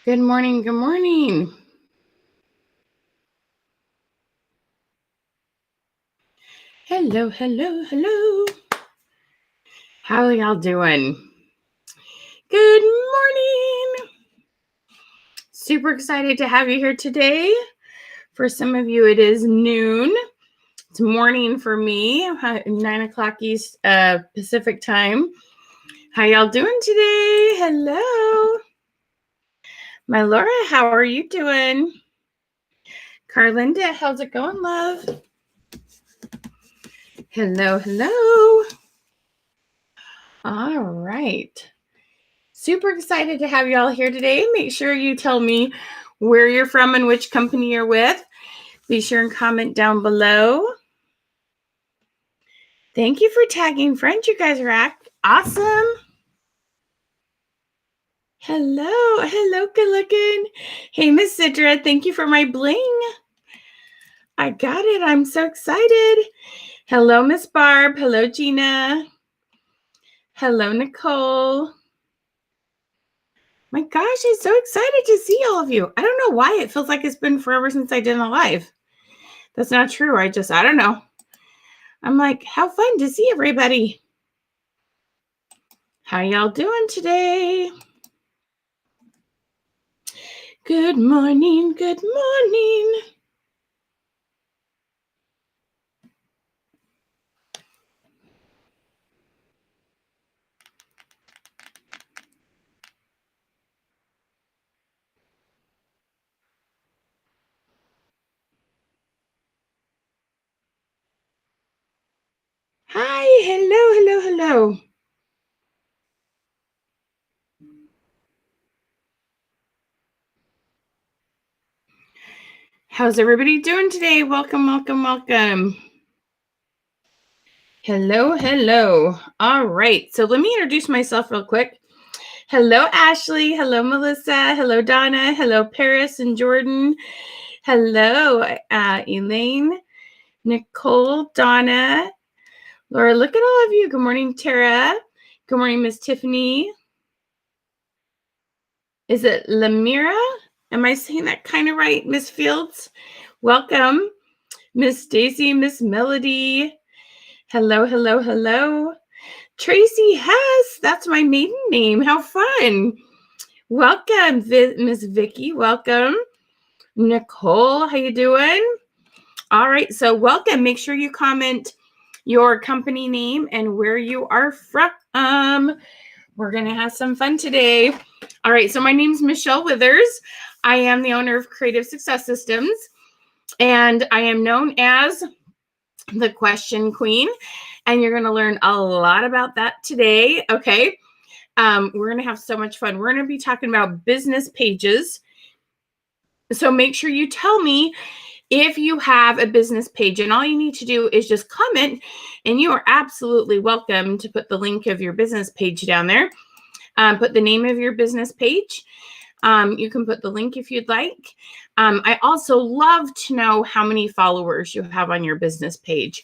Good morning. Good morning. Hello, hello, hello. How are y'all doing? Good morning. Super excited to have you here today. For some of you, it is noon. It's morning for me, 9 o'clock East Pacific time. How y'all doing today? Hello. My Laura, how are you doing? Carlinda, how's it going, love? Hello, hello. All right. Super excited to have you all here today. Make sure you tell me where you're from and which company you're with. Be sure and comment down below. Thank you for tagging friends. You guys are awesome. Hello, good looking. Hey, Miss Sidra, thank you for my bling. I got it. I'm so excited. Hello, Miss Barb. Hello, Gina. Hello, Nicole. My gosh, I'm so excited to see all of you. I don't know why it feels like it's been forever since I did a live. That's not true. I don't know. I'm like, how fun to see everybody. How y'all doing today? Good morning. Good morning. Hi. Hello. How's everybody doing today? Welcome. Hello. All right. So let me introduce myself real quick. Hello, Ashley. Hello, Melissa. Hello, Donna. Hello, Paris and Jordan. Hello, Elaine, Nicole, Donna, Laura. Look at all of you. Good morning, Tara. Good morning, Miss Tiffany. Is it Lamira? Am I saying that kind of right, Miss Fields? Welcome. Miss Stacy, Miss Melody. Hello. Tracy Hess. That's my maiden name. How fun. Welcome, Miss Vicky. Welcome. Nicole, how you doing? All right, so welcome. Make sure you comment your company name and where you are from. We're going to have some fun today. All right, so my name's Michelle Withers. I am the owner of Creative Success Systems, and I am known as the Question Queen, and you're going to learn a lot about that today, okay? We're going to have so much fun. We're going to be talking about business pages. So make sure you tell me if you have a business page, and all you need to do is just comment, and you are absolutely welcome to put the link of your business page down there. Put the name of your business page. You can put the link if you'd like. I also love to know how many followers you have on your business page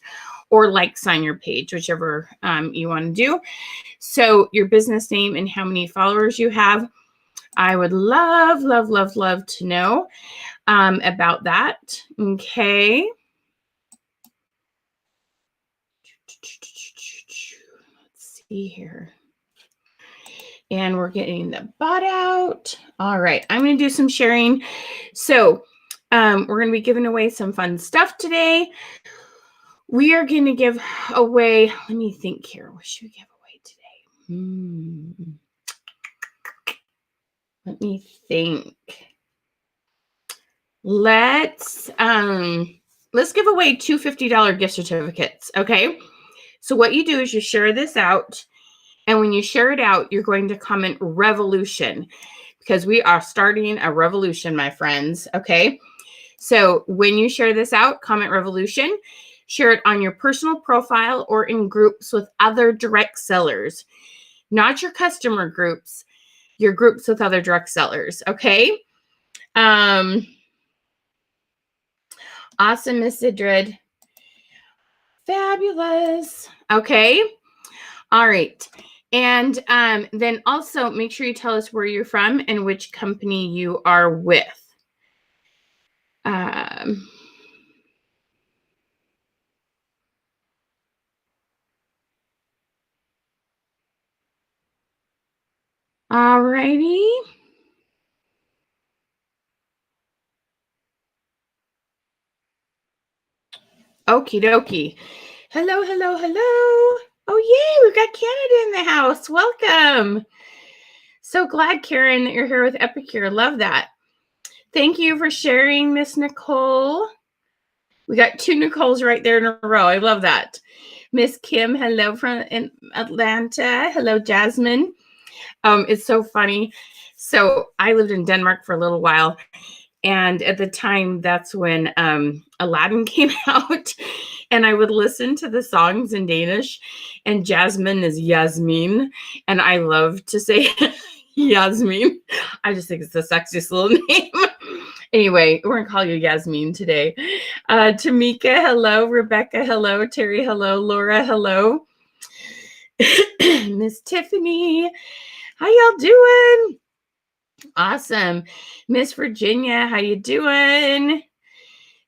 or likes on your page, whichever you want to do. So your business name and how many followers you have. I would love to know about that. Okay. Let's see here. And we're getting the bot out. All right, I'm going to do some sharing. So we're going to be giving away some fun stuff today. We are going to give away, let me think here. What should we give away today? Let me think. Let's give away two $50 gift certificates, okay? So what you do is you share this out, and when you share it out, you're going to comment revolution, because we are starting a revolution, my friends, okay? So when you share this out, comment revolution, share it on your personal profile or in groups with other direct sellers, not your customer groups, your groups with other direct sellers, okay? Awesome, Miss Sidrid. Fabulous. Okay. All right. And then also make sure you tell us where you're from and which company you are with. All righty. Okie dokie. Hello, hello, hello. Oh, yay, we've got Canada in the house. Welcome. So glad, Karen, that you're here with Epicure. Love that. Thank you for sharing, Miss Nicole. We got 2 Nicoles right there in a row. I love that. Miss Kim, hello from in Atlanta. Hello, Jasmine. It's so funny. So I lived in Denmark for a little while. And at the time, that's when Aladdin came out. And I would listen to the songs in Danish. And Jasmine is Yasmin. And I love to say Yasmin. I just think it's the sexiest little name. Anyway, we're going to call you Yasmin today. Tamika, hello. Rebecca, hello. Terry, hello. Laura, hello. Miss Tiffany, how y'all doing? Awesome. Miss Virginia, how you doing?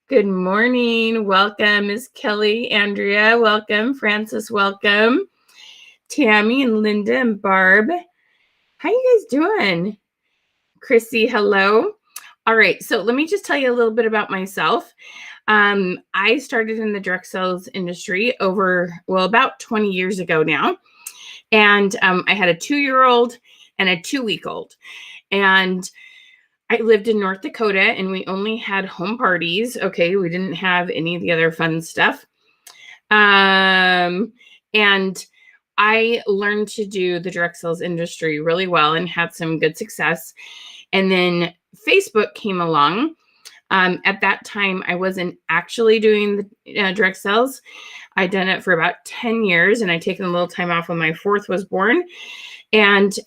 Good morning. Welcome. Miss Kelly, Andrea, welcome. Francis, welcome. Tammy and Linda and Barb, how you guys doing? Chrissy, hello. All right, so let me just tell you a little bit about myself. I started in the direct sales industry about 20 years ago now. And I had a 2-year-old and a 2-week-old. And I lived in North Dakota and we only had home parties. Okay, we didn't have any of the other fun stuff. And I learned to do the direct sales industry really well and had some good success. And then Facebook came along. At that time, I wasn't actually doing the direct sales. I'd done it for about 10 years and I'd taken a little time off when my 4th was born. And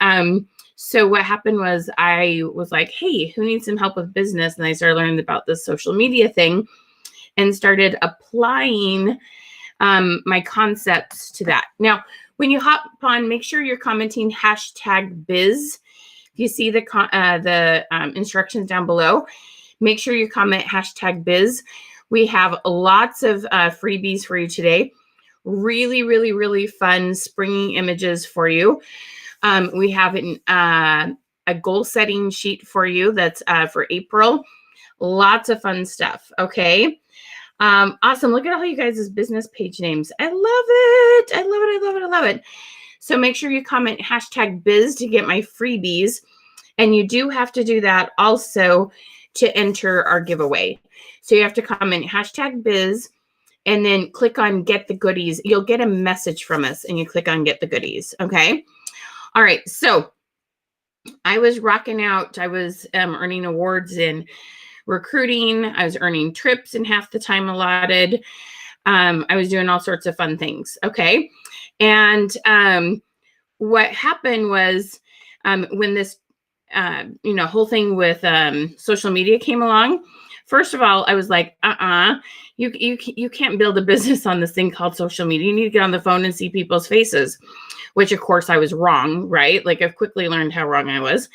so what happened was I was like, hey, who needs some help with business? And I started learning about this social media thing and started applying my concepts to that. Now, when you hop on, make sure you're commenting #biz. If you see the instructions down below, make sure you comment #biz. We have lots of freebies for you today. Really, really, really fun springing images for you. We have a goal setting sheet for you that's for April. Lots of fun stuff. Okay. Awesome. Look at all you guys' business page names. I love it. I love it. I love it. I love it. So make sure you comment #biz to get my freebies. And you do have to do that also to enter our giveaway. So you have to comment #biz and then click on get the goodies. You'll get a message from us and you click on get the goodies. Okay. All right. So I was rocking out. I was earning awards in recruiting. I was earning trips in half the time allotted. I was doing all sorts of fun things. Okay. And what happened was when this whole thing with social media came along, first of all, I was like, you can't build a business on this thing called social media. You need to get on the phone and see people's faces, which of course I was wrong, right? Like I've quickly learned how wrong I was.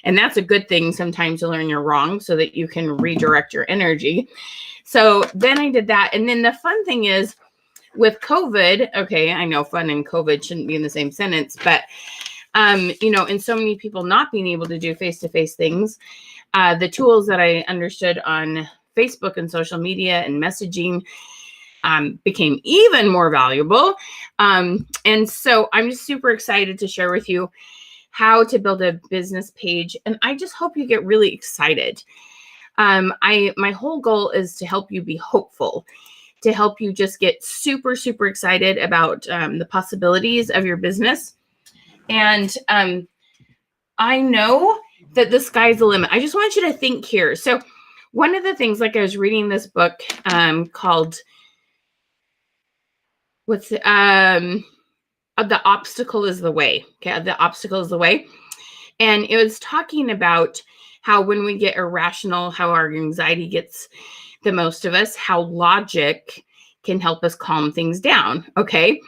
And that's a good thing sometimes to learn you're wrong so that you can redirect your energy. So then I did that. And then the fun thing is with COVID, okay, I know fun and COVID shouldn't be in the same sentence, but and so many people not being able to do face-to-face things, the tools that I understood on Facebook and social media and messaging became even more valuable. And so I'm just super excited to share with you how to build a business page. And I just hope you get really excited. My whole goal is to help you be hopeful, to help you just get super, super excited about the possibilities of your business. And I know that the sky's the limit. I just want you to think here. So one of the things, like I was reading this book called The Obstacle is the Way. Okay, The Obstacle is the Way. And it was talking about how when we get irrational, how our anxiety gets the most of us, how logic can help us calm things down. Okay.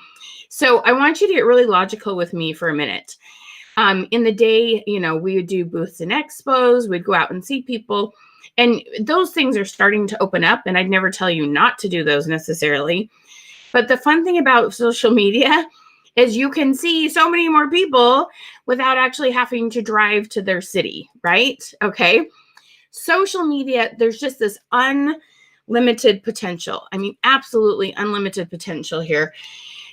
So I want you to get really logical with me for a minute. In the day, we would do booths and expos, we'd go out and see people, and those things are starting to open up, and I'd never tell you not to do those necessarily. But the fun thing about social media is you can see so many more people without actually having to drive to their city, right? Okay. Social media, there's just this unlimited potential. I mean, absolutely unlimited potential here.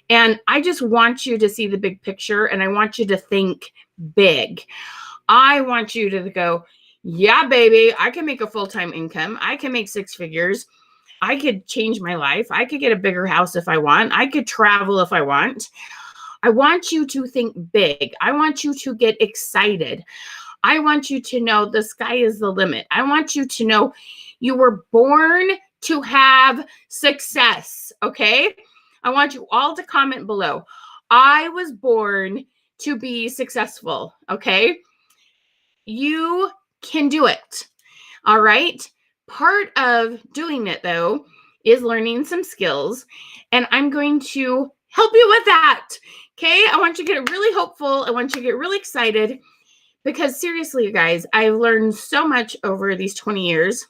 And I just want you to see the big picture, and I want you to think big. I want you to go, yeah, baby, I can make a full-time income. I can make 6 figures. I could change my life. I could get a bigger house if I want. I could travel if I want. I want you to think big. I want you to get excited. I want you to know the sky is the limit. I want you to know you were born to have success, okay? I want you all to comment below. I was born to be successful, okay? You can do it, all right? Part of doing it, though, is learning some skills, and I'm going to help you with that, okay? I want you to get really hopeful. I want you to get really excited because seriously, you guys, I've learned so much over these 20 years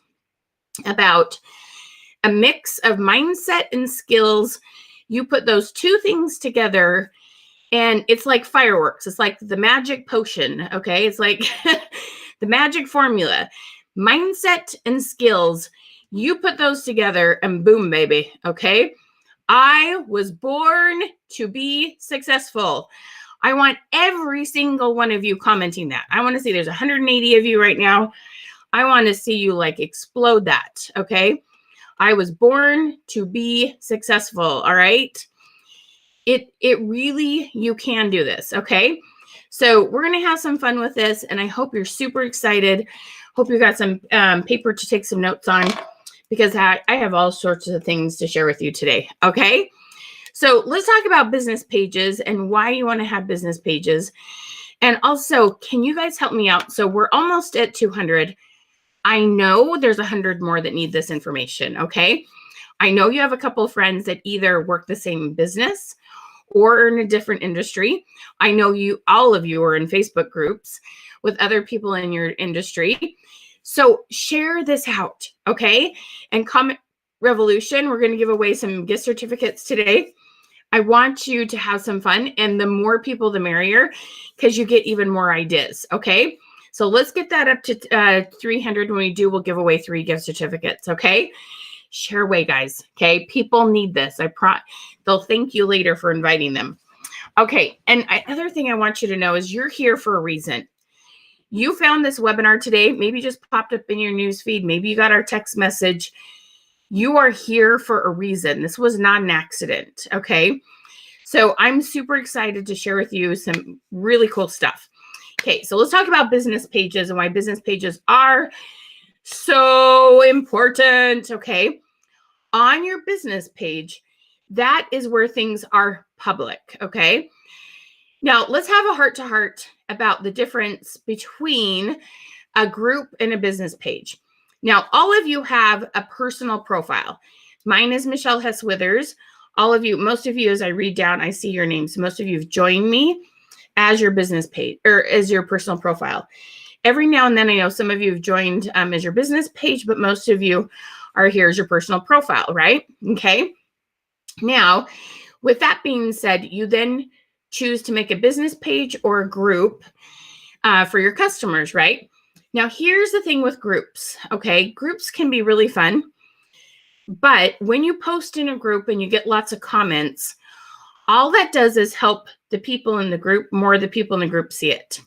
about a mix of mindset and skills. You put those two things together and it's like fireworks. It's like the magic potion, okay? It's like the magic formula. Mindset and skills, you put those together and boom, baby, okay? I was born to be successful. I want every single one of you commenting that. I want to see there's 180 of you right now. I want to see you like explode that, okay? I was born to be successful, all right? It really, you can do this, okay? So we're going to have some fun with this, and I hope you're super excited. Hope you got some paper to take some notes on because I have all sorts of things to share with you today, okay? So let's talk about business pages and why you want to have business pages. And also, can you guys help me out? So we're almost at 200. I know there's 100 more that need this information, okay? I know you have a couple of friends that either work the same business or are in a different industry. I know all of you are in Facebook groups with other people in your industry. So share this out, okay? And Comment Revolution, we're going to give away some gift certificates today. I want you to have some fun, and the more people, the merrier, because you get even more ideas, okay? So let's get that up to 300. When we do, we'll give away 3 gift certificates, okay? Share away, guys, okay? People need this. They'll thank you later for inviting them. Okay, and other thing I want you to know is you're here for a reason. You found this webinar today, maybe just popped up in your news feed, maybe you got our text message. You are here for a reason. This was not an accident, okay? So I'm super excited to share with you some really cool stuff. Okay, so let's talk about business pages and why business pages are so important, okay? On your business page, that is where things are public, okay? Now, let's have a heart-to-heart about the difference between a group and a business page. Now, all of you have a personal profile. Mine is Michelle Hess Withers. All of you, most of you, as I read down, I see your names. Most of you have joined me as your business page or as your personal profile. Every now and then, I know some of you have joined as your business page, but most of you are here as your personal profile, right? Okay. Now, with that being said, you then choose to make a business page or a group for your customers, right? Now, here's the thing with groups, okay? Groups can be really fun, but when you post in a group and you get lots of comments, all that does is help the people in the group, more the people in the group see it.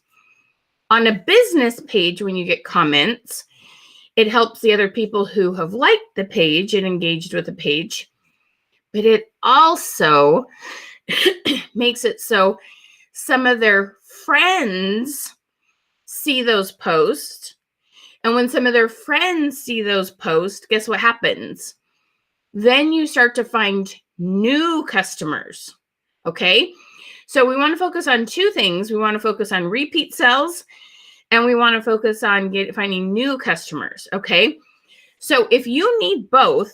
On a business page, when you get comments, it helps the other people who have liked the page and engaged with the page, but it also makes it so some of their friends see those posts. And when some of their friends see those posts, guess what happens? Then you start to find new customers, okay? So we want to focus on 2 things. We want to focus on repeat sales, and we want to focus on finding new customers, okay? So if you need both,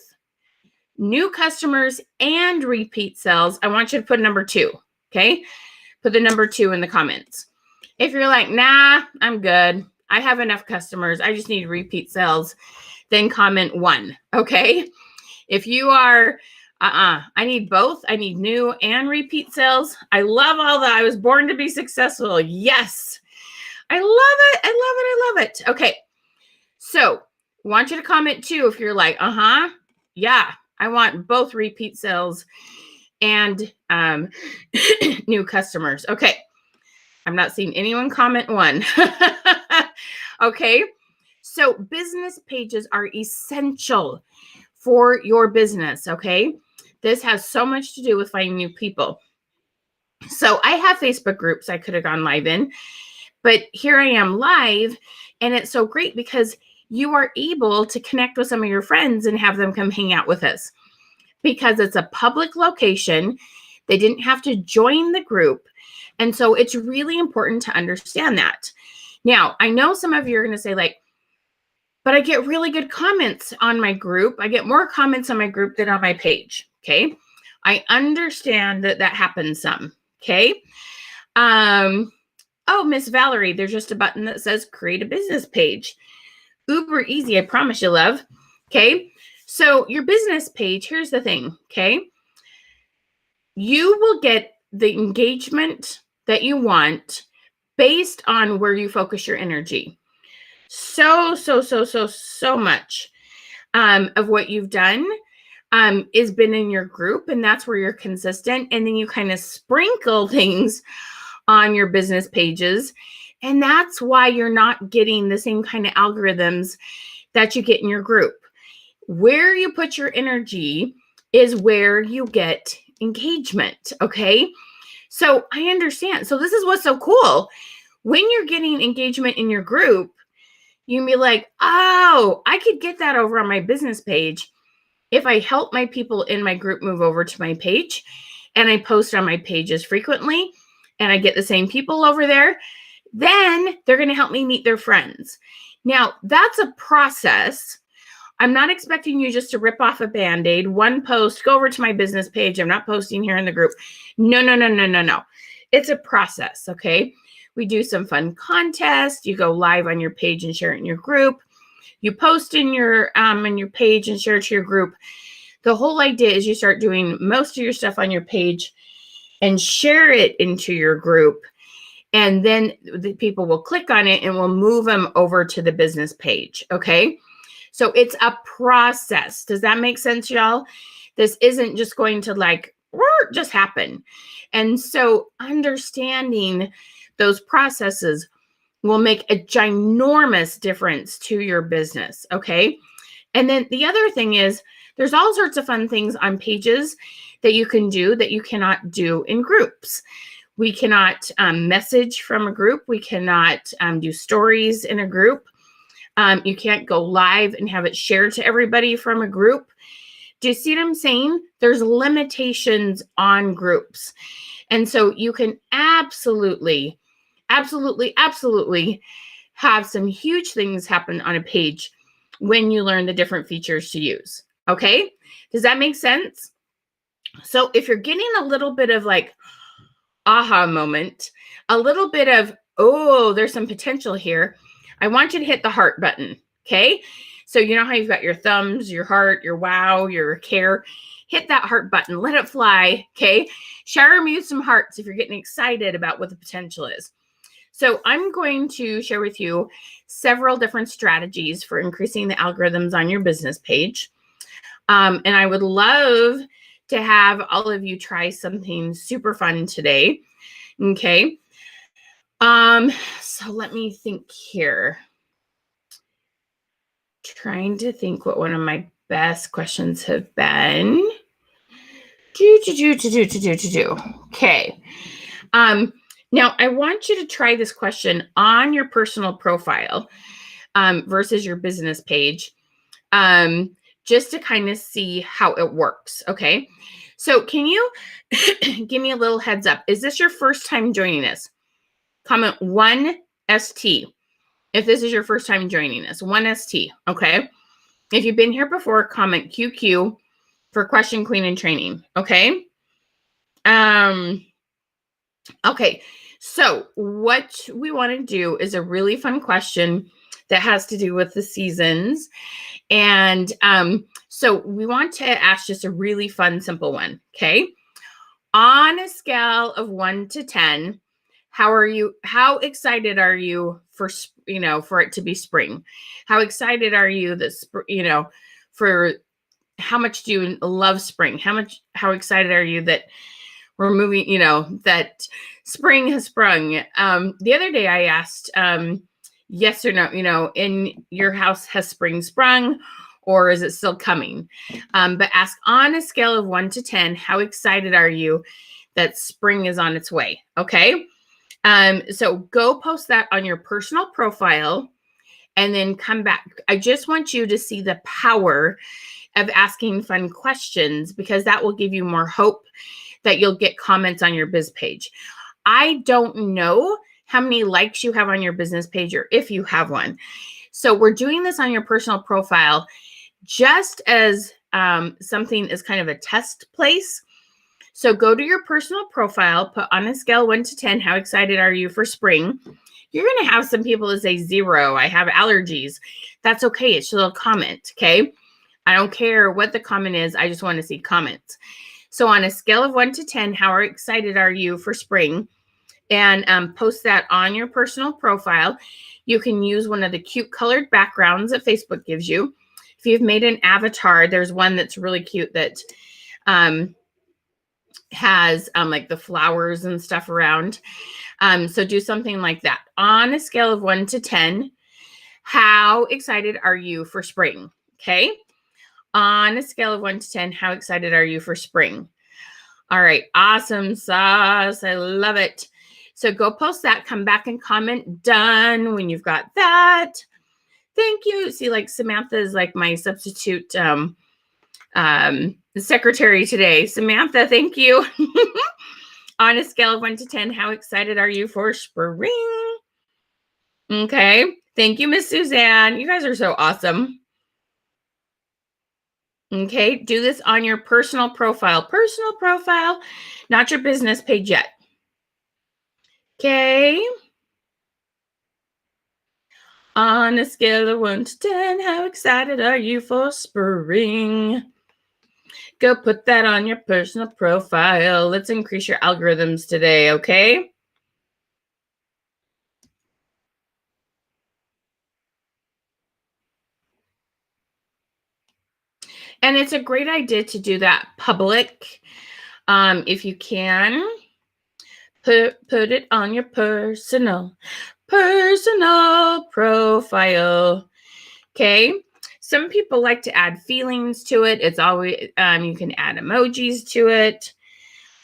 new customers and repeat sales, I want you to put number 2. Okay. Put the number 2 in the comments. If you're like, nah, I'm good, I have enough customers, I just need repeat sales, then comment 1. Okay. If you are, I need both. I need new and repeat sales. I love all that. I was born to be successful. Yes. I love it. I love it. I love it. Okay. So want you to comment 2 if you're like, yeah, I want both repeat sales and new customers. Okay. I'm not seeing anyone comment 1. Okay. So business pages are essential for your business. Okay. This has so much to do with finding new people. So I have Facebook groups I could have gone live in, but here I am live, and it's so great because you are able to connect with some of your friends and have them come hang out with us because it's a public location. They didn't have to join the group. And so it's really important to understand that. Now, I know some of you are going to say like, but I get really good comments on my group. I get more comments on my group than on my page. Okay. I understand that that happens some. Okay. Oh, Miss Valerie, there's just a button that says create a business page. Uber easy. I promise you, love. Okay. So your business page, here's the thing. Okay. You will get the engagement that you want based on where you focus your energy. So much of what you've done is been in your group, and that's where you're consistent. And then you kind of sprinkle things on your business pages. And that's why you're not getting the same kind of algorithms that you get in your group. Where you put your energy is where you get engagement. Okay. So I understand. So this is what's so cool. When you're getting engagement in your group, you can be like, oh, I could get that over on my business page if I help my people in my group move over to my page and I post on my pages frequently and I get the same people over there, then they're going to help me meet their friends. Now, that's a process. I'm not expecting you just to rip off a Band-Aid, one post, go over to my business page. I'm not posting here in the group. No. It's a process, okay? We do some fun contests. You go live on your page and share it in your group. You post in your page and share it to your group. The whole idea is you start doing most of your stuff on your page and share it into your group. And then the people will click on it and we'll move them over to the business page, okay? So it's a process. Does that make sense, y'all? This isn't just going to like just happen. And so understanding those processes will make a ginormous difference to your business, okay? And then the other thing is there's all sorts of fun things on pages that you can do that you cannot do in groups. We cannot message from a group. We cannot do stories in a group. You can't go live and have it shared to everybody from a group. Do you see what I'm saying? There's limitations on groups. And so you can absolutely have some huge things happen on a page when you learn the different features to use. Okay? Does that make sense? So if you're getting a little bit of like aha moment, a little bit of, oh, there's some potential here, I want you to hit the heart button. Okay? So you know how you've got your thumbs, your heart, your wow, your care. Hit that heart button. Let it fly. Okay? Share me some hearts if you're getting excited about what the potential is. So I'm going to share with you several different strategies for increasing the algorithms on your business page. And I would love to have all of you try something super fun today. Okay. So let me think here. Trying to think what one of my best questions have been. Okay. Now I want you to try this question on your personal profile versus your business page, just to kind of see how it works. Okay. So can you give me a little heads up? Is this your first time joining us? Comment 1 ST. If this is your first time joining us, 1 ST. Okay. If you've been here before, comment QQ for Question Queen and training. Okay. Okay. So what we want to do is a really fun question that has to do with the seasons. And so we want to ask just a really fun, simple one. Okay. On a scale of 1 to 10, how excited are you for, for it to be spring? How excited are you that, for how much do you love spring? How excited are you that we're moving, that spring has sprung? The other day I asked, yes or no, in your house, has spring sprung or is it still coming? But ask on a scale of 1 to 10, how excited are you that spring is on its way? Okay. So go post that on your personal profile and then come back. I just want you to see the power of asking fun questions, because that will give you more hope that you'll get comments on your biz page. I don't know how many likes you have on your business page or if you have one. So we're doing this on your personal profile just as something is kind of a test place. So go to your personal profile, put on a scale 1 to 10, how excited are you for spring? You're going to have some people that say 0, I have allergies. That's okay. It's a little comment. Okay. I don't care what the comment is. I just want to see comments. So on a scale of 1 to 10, how excited are you for spring? And post that on your personal profile. You can use one of the cute colored backgrounds that Facebook gives you. If you've made an avatar, there's one that's really cute that has like the flowers and stuff around. So do something like that. On a scale of 1 to 10, how excited are you for spring? Okay. On a scale of 1 to 10, how excited are you for spring? All right. Awesome sauce. I love it. So go post that, come back and comment done when you've got that. Thank you. See, like Samantha is like my substitute secretary today. Samantha, thank you. On a scale of 1 to 10, how excited are you for spring? Okay. Thank you, Miss Suzanne. You guys are so awesome. Okay. Do this on your personal profile. Personal profile, not your business page yet. Okay. On a scale of 1 to 10, how excited are you for spring? Go put that on your personal profile. Let's increase your algorithms today, okay? And it's a great idea to do that public. If you can, put it on your personal profile. Okay. Some people like to add feelings to it. It's always, you can add emojis to it.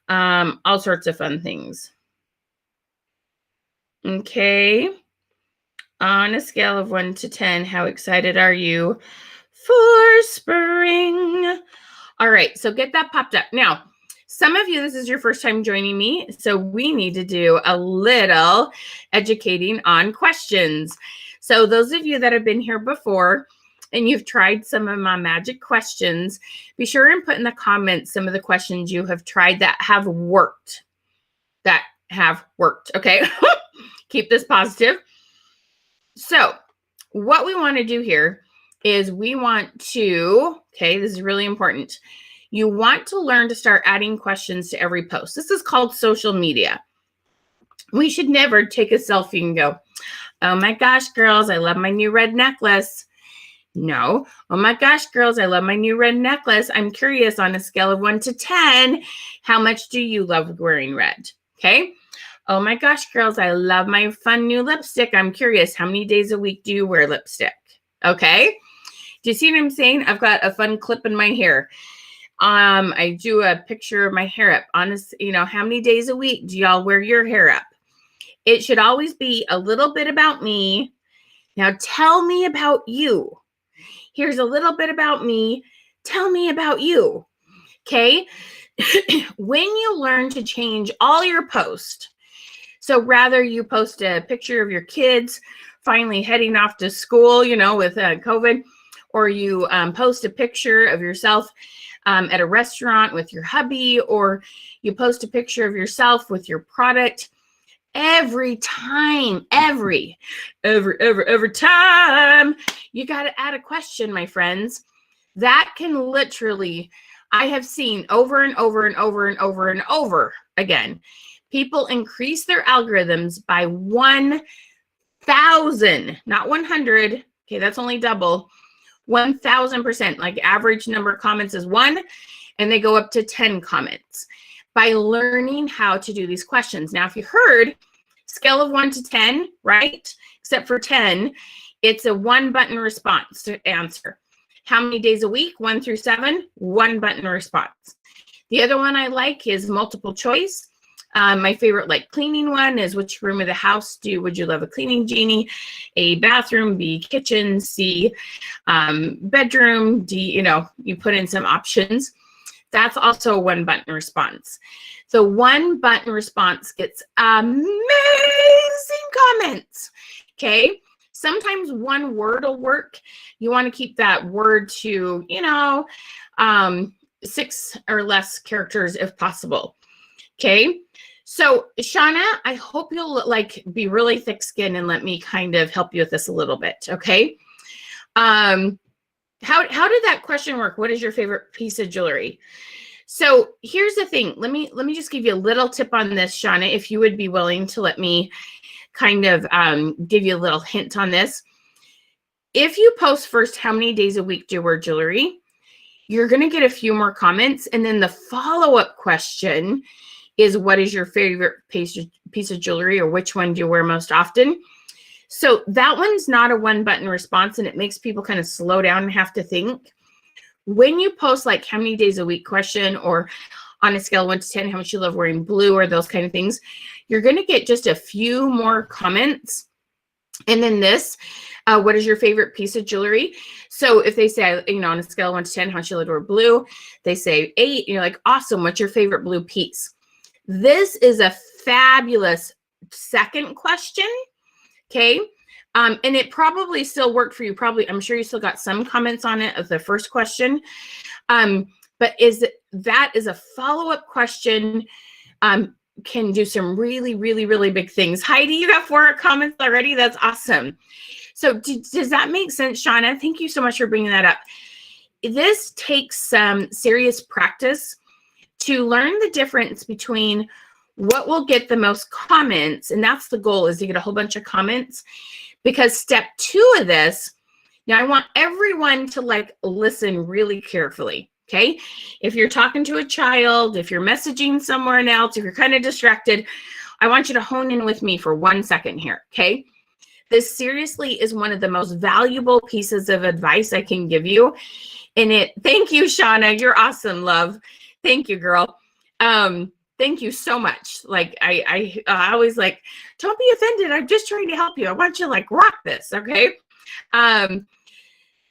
All sorts of fun things. Okay. On a scale of 1 to 10, how excited are you for spring? All right. So get that popped up. Now, some of you, this is your first time joining me, so we need to do a little educating on questions. So those of you that have been here before and you've tried some of my magic questions, be sure and put in the comments some of the questions you have tried that have worked. Okay. Keep this positive. So what we want to do here is we want to, okay, this is really important. You want to learn to start adding questions to every post. This is called social media. We should never take a selfie and go, oh my gosh, girls, I love my new red necklace. No. Oh my gosh, girls, I love my new red necklace. I'm curious, on a scale of 1 to 10, how much do you love wearing red? Okay. Oh my gosh, girls, I love my fun new lipstick. I'm curious, how many days a week do you wear lipstick? Okay. Do you see what I'm saying? I've got a fun clip in my hair. I do a picture of my hair up. Honest, how many days a week do y'all wear your hair up? It should always be a little bit about me. Now tell me about you. Here's a little bit about me. Tell me about you. Okay. When you learn to change all your posts, so rather you post a picture of your kids finally heading off to school, with COVID, or you post a picture of yourself at a restaurant with your hubby, or you post a picture of yourself with your product. Every time, every time, you got to add a question, my friends. That can literally, I have seen over and over and over and over and over again, people increase their algorithms by 1,000, not 100. Okay, that's only double. 1,000%. Like average number of comments is 1, and they go up to 10 comments by learning how to do these questions. Now, if you heard scale of 1 to 10, right? Except for 10, it's a 1-button response to answer. How many days a week? 1 through 7, 1-button response. The other one I like is multiple choice. My favorite like cleaning one is which room of the house would you love a cleaning genie? A bathroom, B, kitchen, C, bedroom, D, you put in some options. That's also a 1-button response. The 1-button response gets amazing comments, okay? Sometimes 1 word will work. You want to keep that word to, 6 or less characters if possible, okay? So, Shauna, I hope you'll be really thick-skinned and let me kind of help you with this a little bit, okay? How did that question work? What is your favorite piece of jewelry? So here's the thing. Let me just give you a little tip on this, Shauna, if you would be willing to let me kind of give you a little hint on this. If you post first, how many days a week do you wear jewelry? You're going to get a few more comments. And then the follow-up question is, what is your favorite piece of jewelry, or which one do you wear most often? So that one's not a 1-button response, and it makes people kind of slow down and have to think. When you post like how many days a week question, or on a scale of 1 to 10, how much you love wearing blue, or those kind of things, you're going to get just a few more comments. And then this, what is your favorite piece of jewelry? So if they say, on a scale of 1 to 10, how much you love to wear blue, they say 8, and you're like, awesome, what's your favorite blue piece? This is a fabulous second question, okay? And it probably still worked for you. I'm sure you still got some comments on it of the first question. But that is a follow-up question, can do some really, really, really big things. Heidi, you got 4 comments already. That's awesome. So does that make sense, Shauna? Thank you so much for bringing that up. This takes some serious practice to learn the difference between what will get the most comments, and that's the goal, is to get a whole bunch of comments. Because step 2 of this, now I want everyone to listen really carefully, okay? If you're talking to a child, if you're messaging someone else, if you're kind of distracted, I want you to hone in with me for 1 second here, okay? This seriously is one of the most valuable pieces of advice I can give you. Thank you, Shauna. You're awesome, love. Thank you, girl. Thank you so much. I always don't be offended. I'm just trying to help you. I want you to rock this, okay?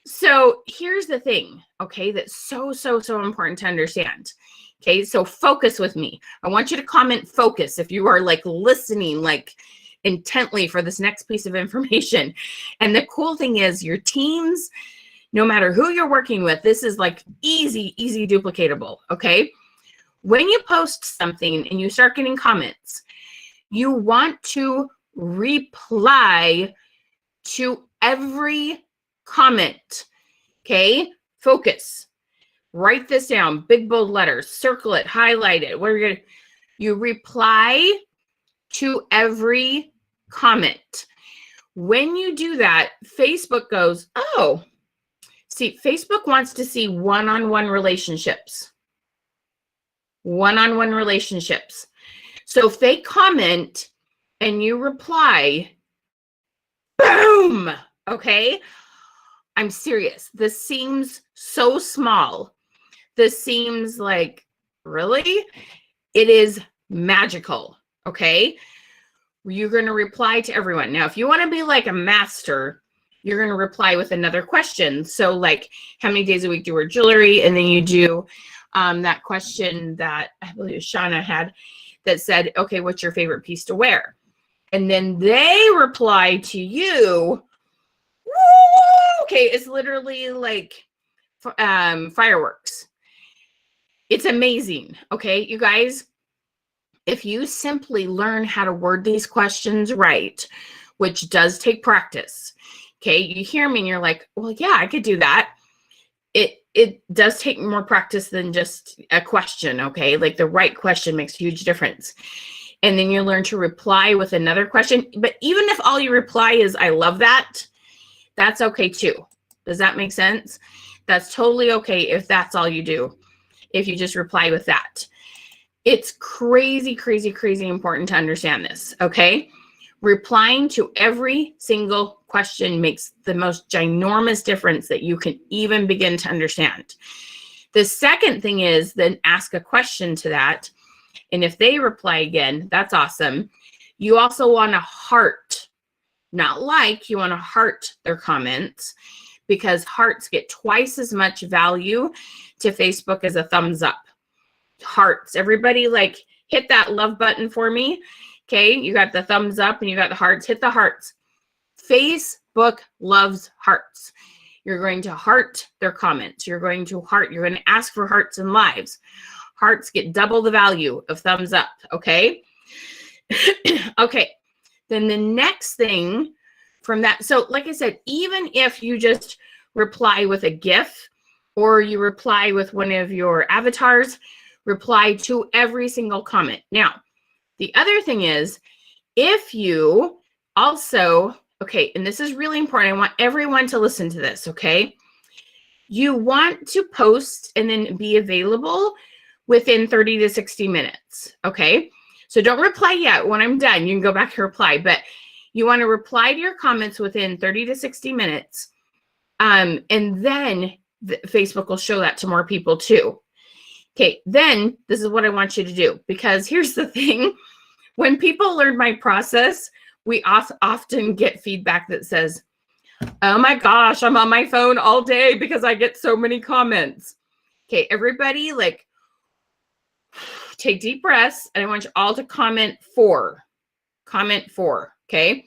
So here's the thing, okay, that's so important to understand. Okay, so focus with me. I want you to comment focus if you are listening intently for this next piece of information. And the cool thing is your teams, no matter who you're working with, this is easy duplicatable, okay? When you post something and you start getting comments, you want to reply to every comment, okay? Focus. Write this down, big bold letters, circle it, highlight it. You reply to every comment. When you do that, Facebook goes, oh, see, Facebook wants to see one-on-one relationships. One-on-one relationships. So if they comment and you reply, boom, okay? I'm serious. This seems so small. This seems really? It is magical, okay? You're going to reply to everyone. Now, if you want to be like a master, you're going to reply with another question. So how many days a week do you wear jewelry? And then you do that question that I believe Shauna had that said, okay, what's your favorite piece to wear? And then they reply to you. Woo! Okay, it's literally fireworks. It's amazing. Okay, you guys, if you simply learn how to word these questions right, which does take practice. Okay, you hear me and you're like, well, yeah, I could do that. It does take more practice than just a question, okay? Like the right question makes a huge difference. And then you learn to reply with another question. But even if all you reply is, I love that, that's okay too. Does that make sense? That's totally okay if that's all you do, if you just reply with that. It's crazy, crazy, crazy important to understand this, okay? Replying to every single question makes the most ginormous difference that you can even begin to understand. The second thing is then ask a question to that. And if they reply again, that's awesome. You also want to heart, not like, you want to heart their comments, because hearts get twice as much value to Facebook as a thumbs up. Hearts, everybody, like, hit that love button for me. Okay, you got the thumbs up and you got the hearts. Hit the hearts. Facebook loves hearts. You're going to heart their comments. You're going to ask for hearts and lives. Hearts get double the value of thumbs up, okay? Okay, then the next thing from that, so like I said, even if you just reply with a GIF or you reply with one of your avatars, reply to every single comment. Now, the other thing is, if you also, okay, and this is really important, I want everyone to listen to this, okay? You want to post and then be available within 30 to 60 minutes, okay? So don't reply yet. When I'm done, you can go back and reply, but you want to reply to your comments within 30 to 60 minutes, and then Facebook will show that to more people too. Okay, then this is what I want you to do, because here's the thing. When people learn my process, we often get feedback that says, oh my gosh, I'm on my phone all day because I get so many comments. Okay, everybody, like, take deep breaths, and I want you all to comment 4. Comment 4, okay?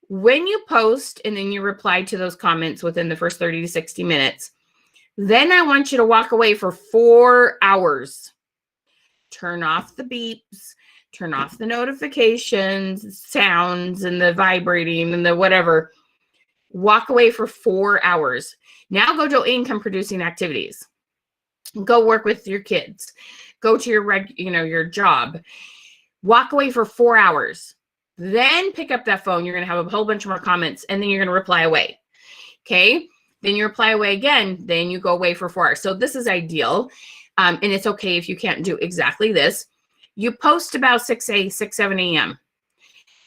When you post and then you reply to those comments within the first 30 to 60 minutes, then I want you to walk away for 4 hours. Turn off the beeps, turn off the notifications, sounds, and the vibrating and the whatever. Walk away for 4 hours. Now go do income producing activities. Go work with your kids. Go to your job. Walk away for 4 hours. Then pick up that phone. You're going to have a whole bunch more comments, and then you're going to reply away. Okay? Then you reply away again. Then you go away for 4 hours. So this is ideal. And it's okay if you can't do exactly this. You post about 7 a.m.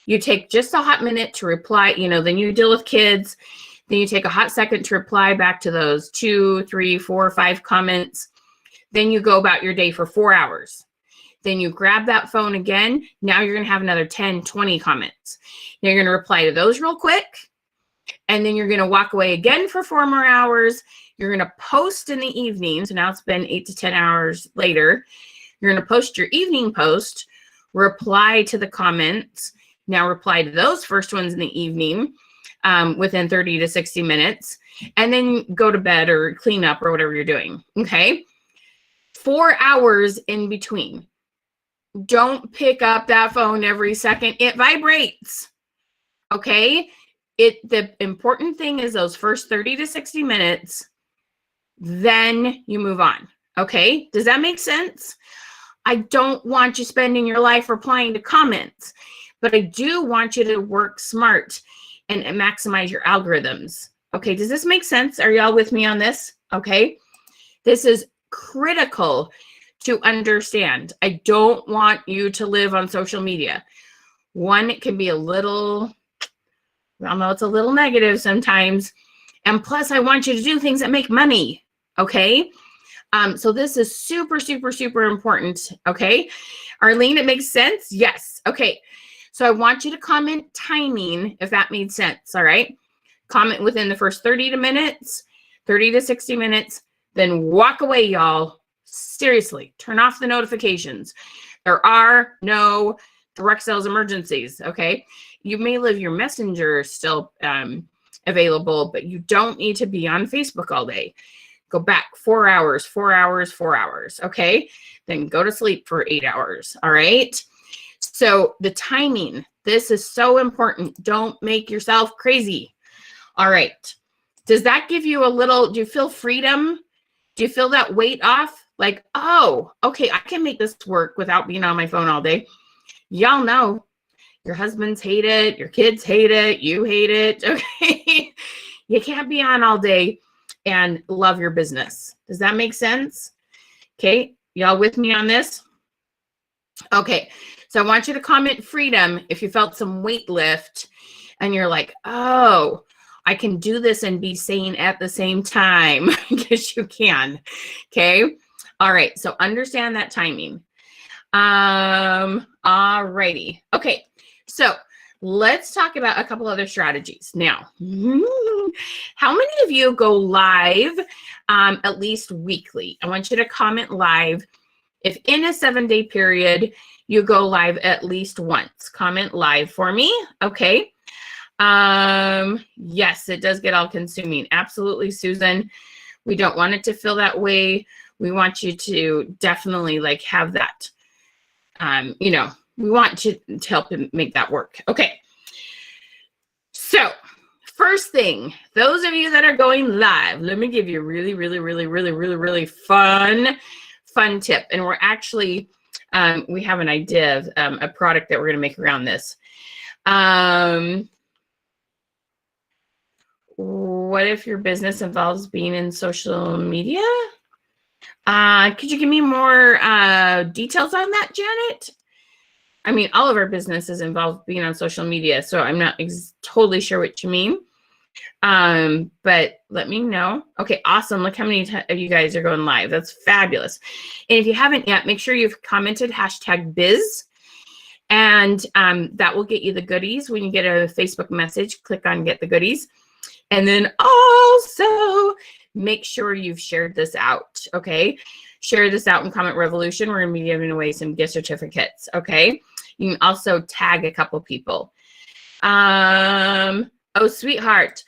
You take just a hot minute to reply, then you deal with kids. Then you take a hot second to reply back to those 2, 3, 4, 5 comments. Then you go about your day for 4 hours. Then you grab that phone again. Now you're going to have another 10, 20 comments. Now you're going to reply to those real quick. And then you're going to walk away again for 4 more hours. You're going to post in the evening. So now it's been 8 to 10 hours later. You're going to post your evening post, reply to the comments. Now reply to those first ones in the evening within 30 to 60 minutes. And then go to bed or clean up or whatever you're doing. Okay? 4 hours in between. Don't pick up that phone every second. It vibrates. Okay? The important thing is those first 30 to 60 minutes, then you move on. Okay? Does that make sense? I don't want you spending your life replying to comments, but I do want you to work smart and maximize your algorithms. Okay? Does this make sense? Are y'all with me on this? Okay? This is critical to understand. I don't want you to live on social media. One, it can be a little, I know it's a little negative sometimes. And plus, I want you to do things that make money. Okay? So this is super, super, super important. Okay? Arlene, it makes sense? Yes. Okay. So I want you to comment timing, if that made sense. All right? Comment within the first 30 to 60 minutes, then walk away, y'all. Seriously, turn off the notifications. There are no direct sales emergencies, okay? You may leave your messenger still available, but you don't need to be on Facebook all day. Go back 4 hours, 4 hours, 4 hours. Okay. Then go to sleep for 8 hours. All right. So the timing, this is so important. Don't make yourself crazy. All right. Does that give you a little, do you feel freedom? Do you feel that weight off? Like, oh, okay, I can make this work without being on my phone all day. Y'all know your husbands hate it. Your kids hate it. You hate it. Okay. You can't be on all day and love your business. Does that make sense? Okay. Y'all with me on this? Okay. So I want you to comment freedom if you felt some weight lift and you're like, oh, I can do this and be sane at the same time, because you can. Okay. All right. So understand that timing. All righty. Okay. So let's talk about a couple other strategies. Now, how many of you go live at least weekly? I want you to comment live. If in a 7-day period, you go live at least once, comment live for me. Okay. Yes, it does get all consuming. Absolutely, Susan. We don't want it to feel that way. We want you to definitely like have that, you know, we want you to help make that work. Okay. So first thing, those of you that are going live, let me give you a really fun tip. And we're actually, we have an idea of a product that we're going to make around this. What if your business involves being in social media? Could you give me more details on that, Janet? I mean, all of our businesses involve being on social media, so I'm not totally sure what you mean. But let me know. Okay, awesome. Look how many of you guys are going live. That's fabulous. And if you haven't yet, make sure you've commented #biz. And that will get you the goodies. When you get a Facebook message, click on get the goodies. And then also make sure you've shared this out, okay? Share this out in Comment Revolution. We're going to be giving away some gift certificates, okay? You can also tag a couple people. Oh, sweetheart,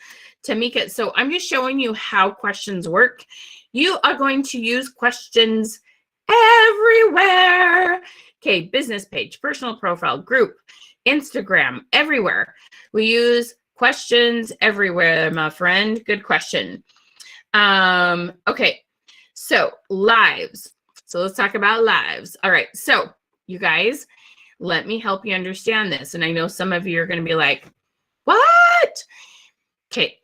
Tamika. So I'm just showing you how questions work. You are going to use questions everywhere. Okay, business page, personal profile, group, Instagram, everywhere. We use questions everywhere, my friend. Good question. Okay, so lives. So let's talk about lives. All right, so you guys, let me help you understand this. And I know some of you are going to be like, what? Okay,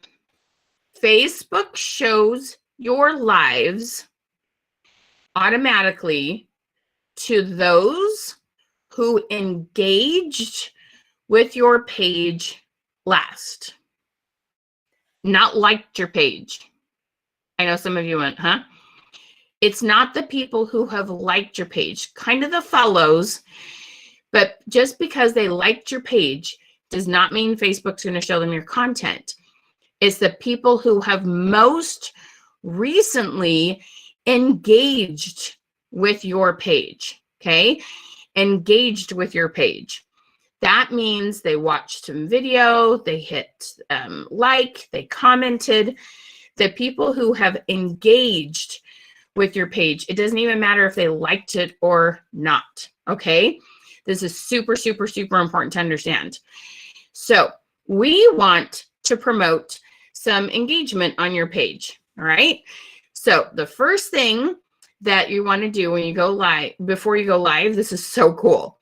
Facebook shows your lives automatically to those who engaged with your page last, not liked your page. I know some of you went, huh? It's not the people who have liked your page, kind of the follows, but just because they liked your page does not mean Facebook's going to show them your content. It's the people who have most recently engaged with your page, okay? Engaged with your page. That means they watched some video, they hit like, they commented. The people who have engaged with your page, it doesn't even matter if they liked it or not, okay? This is super important to understand. So we want to promote some engagement on your page, all right? So the first thing that you want to do when you go live, before you go live, this is so cool.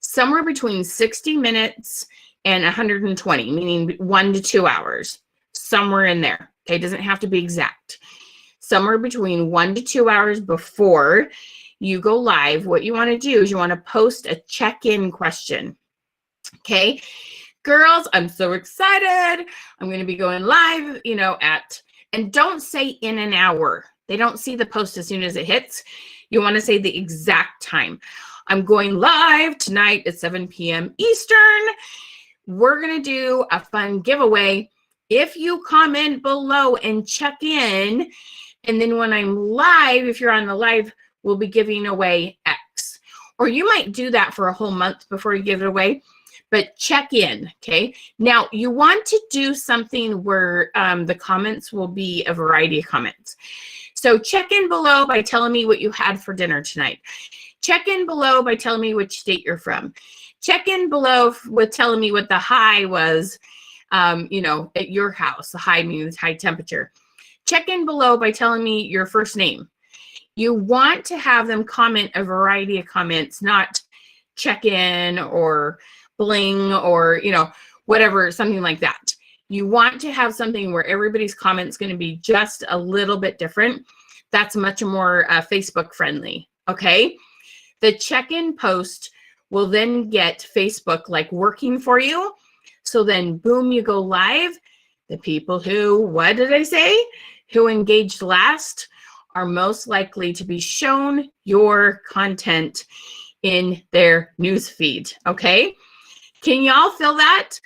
Somewhere between 60 minutes and 120, meaning 1 to 2 hours, somewhere in there. Okay, it doesn't have to be exact. Somewhere between 1 to 2 hours before you go live, what you want to do is you want to post a check-in question. Okay, girls, I'm so excited. I'm going to be going live, you know, and don't say in an hour. They don't see the post as soon as it hits. You want to say the exact time. I'm going live tonight at 7 p.m. Eastern. We're going to do a fun giveaway. If you comment below and check in, and then when I'm live, if you're on the live, we'll be giving away X. Or you might do that for a whole month before you give it away. but check in. Okay. Now you want to do something where the comments will be a variety of comments. So check in below by telling me what you had for dinner tonight. Check in below by telling me which state you're from. Check in below with telling me what the high was, at your house. The high means high temperature. Check in below by telling me your first name. You want to have them comment a variety of comments, not check in or bling or, whatever, something like that. You want to have something where everybody's comment is going to be just a little bit different. That's much more Facebook friendly. Okay. The check-in post will then get Facebook working for you. So then boom, you go live. The people who, what did I say? Who engaged last are most likely to be shown your content in their news feed. Okay. Can y'all feel that?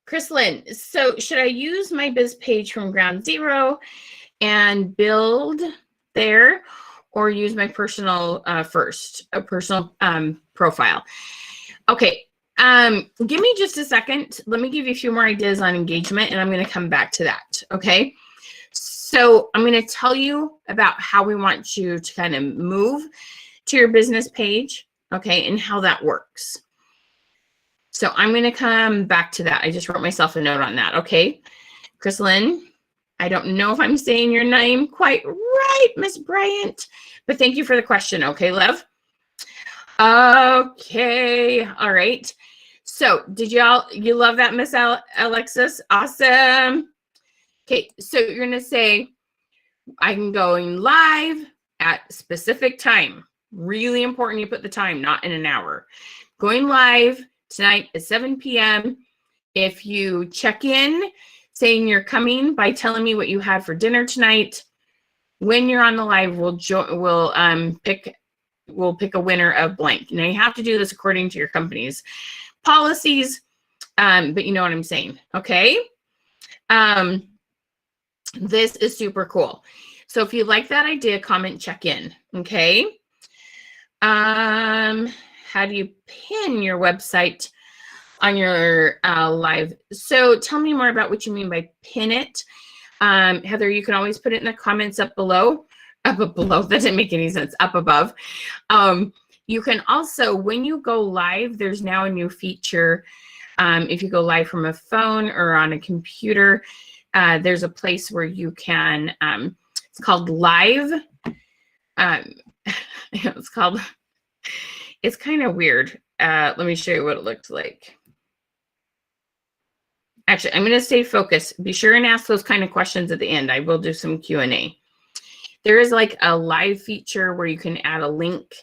Chris Lynn, so should I use my biz page from ground zero and build there, or use my personal personal profile? Okay, give me just a second. Let me give you a few more ideas on engagement, and I'm going to come back to that. Okay, so I'm going to tell you about how we want you to kind of move to your business page, okay, and how that works. So I'm going to come back to that. I just wrote myself a note on that. Okay, Chris Lynn, I don't know if I'm saying your name quite right, Miss Bryant, but thank you for the question. Okay, love. Okay, all right. So did you love that, Miss Alexis? Awesome. Okay, so you're going to say, I'm going live at specific time. Really important you put the time, not in an hour. Going live tonight at 7 p.m. If you check in saying you're coming by telling me what you had for dinner tonight, when you're on the live, we'll pick a winner of blank. Now you have to do this according to your company's policies, but you know what I'm saying, okay? This is super cool. So if you like that idea, comment, check in, okay? How do you pin your website on your live? So tell me more about what you mean by pin it. Heather, you can always put it in the comments up below. Up below, that didn't make any sense. Up above. You can also, when you go live, there's now a new feature. If you go live from a phone or on a computer, there's a place where you can, it's called live. It's kind of weird. Let me show you what it looks like. Actually, I'm going to stay focused. Be sure and ask those kind of questions at the end. I will do some Q&A. There is like a live feature where you can add a link.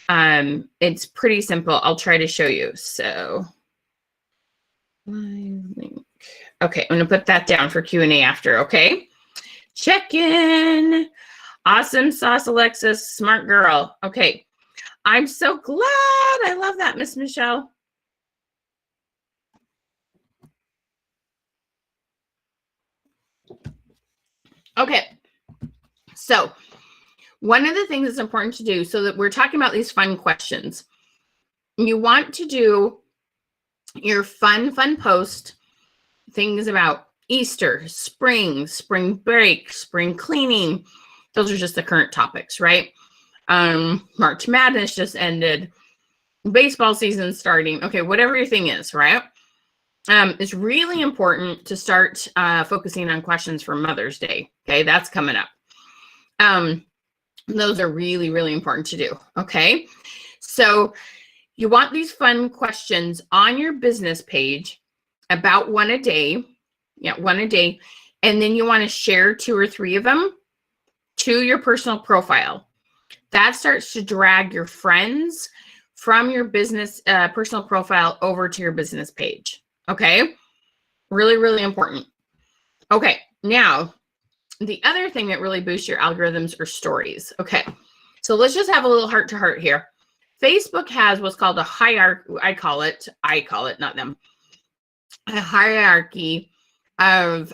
It's pretty simple. I'll try to show you. So, live link. Okay, I'm going to put that down for Q&A after, okay? Check in. Awesome sauce, Alexis. Smart girl. Okay. I'm so glad. I love that, Miss Michelle. Okay. So one of the things that's important to do, so that we're talking about these fun questions, you want to do your fun post, things about Easter, spring break, spring cleaning. Those are just the current topics, right? March Madness just ended. Baseball season starting. Okay, whatever your thing is, right? It's really important to start focusing on questions for Mother's Day. Okay, that's coming up. Those are really, really important to do. Okay, so you want these fun questions on your business page, about one a day. Yeah, one a day. And then you want to share 2 or 3 of them to your personal profile. That starts to drag your friends from your business personal profile over to your business page. Okay, really, really important. Okay, now the other thing that really boosts your algorithms are stories. Okay, so let's just have a little heart to heart here. Facebook has what's called a hierarchy. I call it, not them. A hierarchy of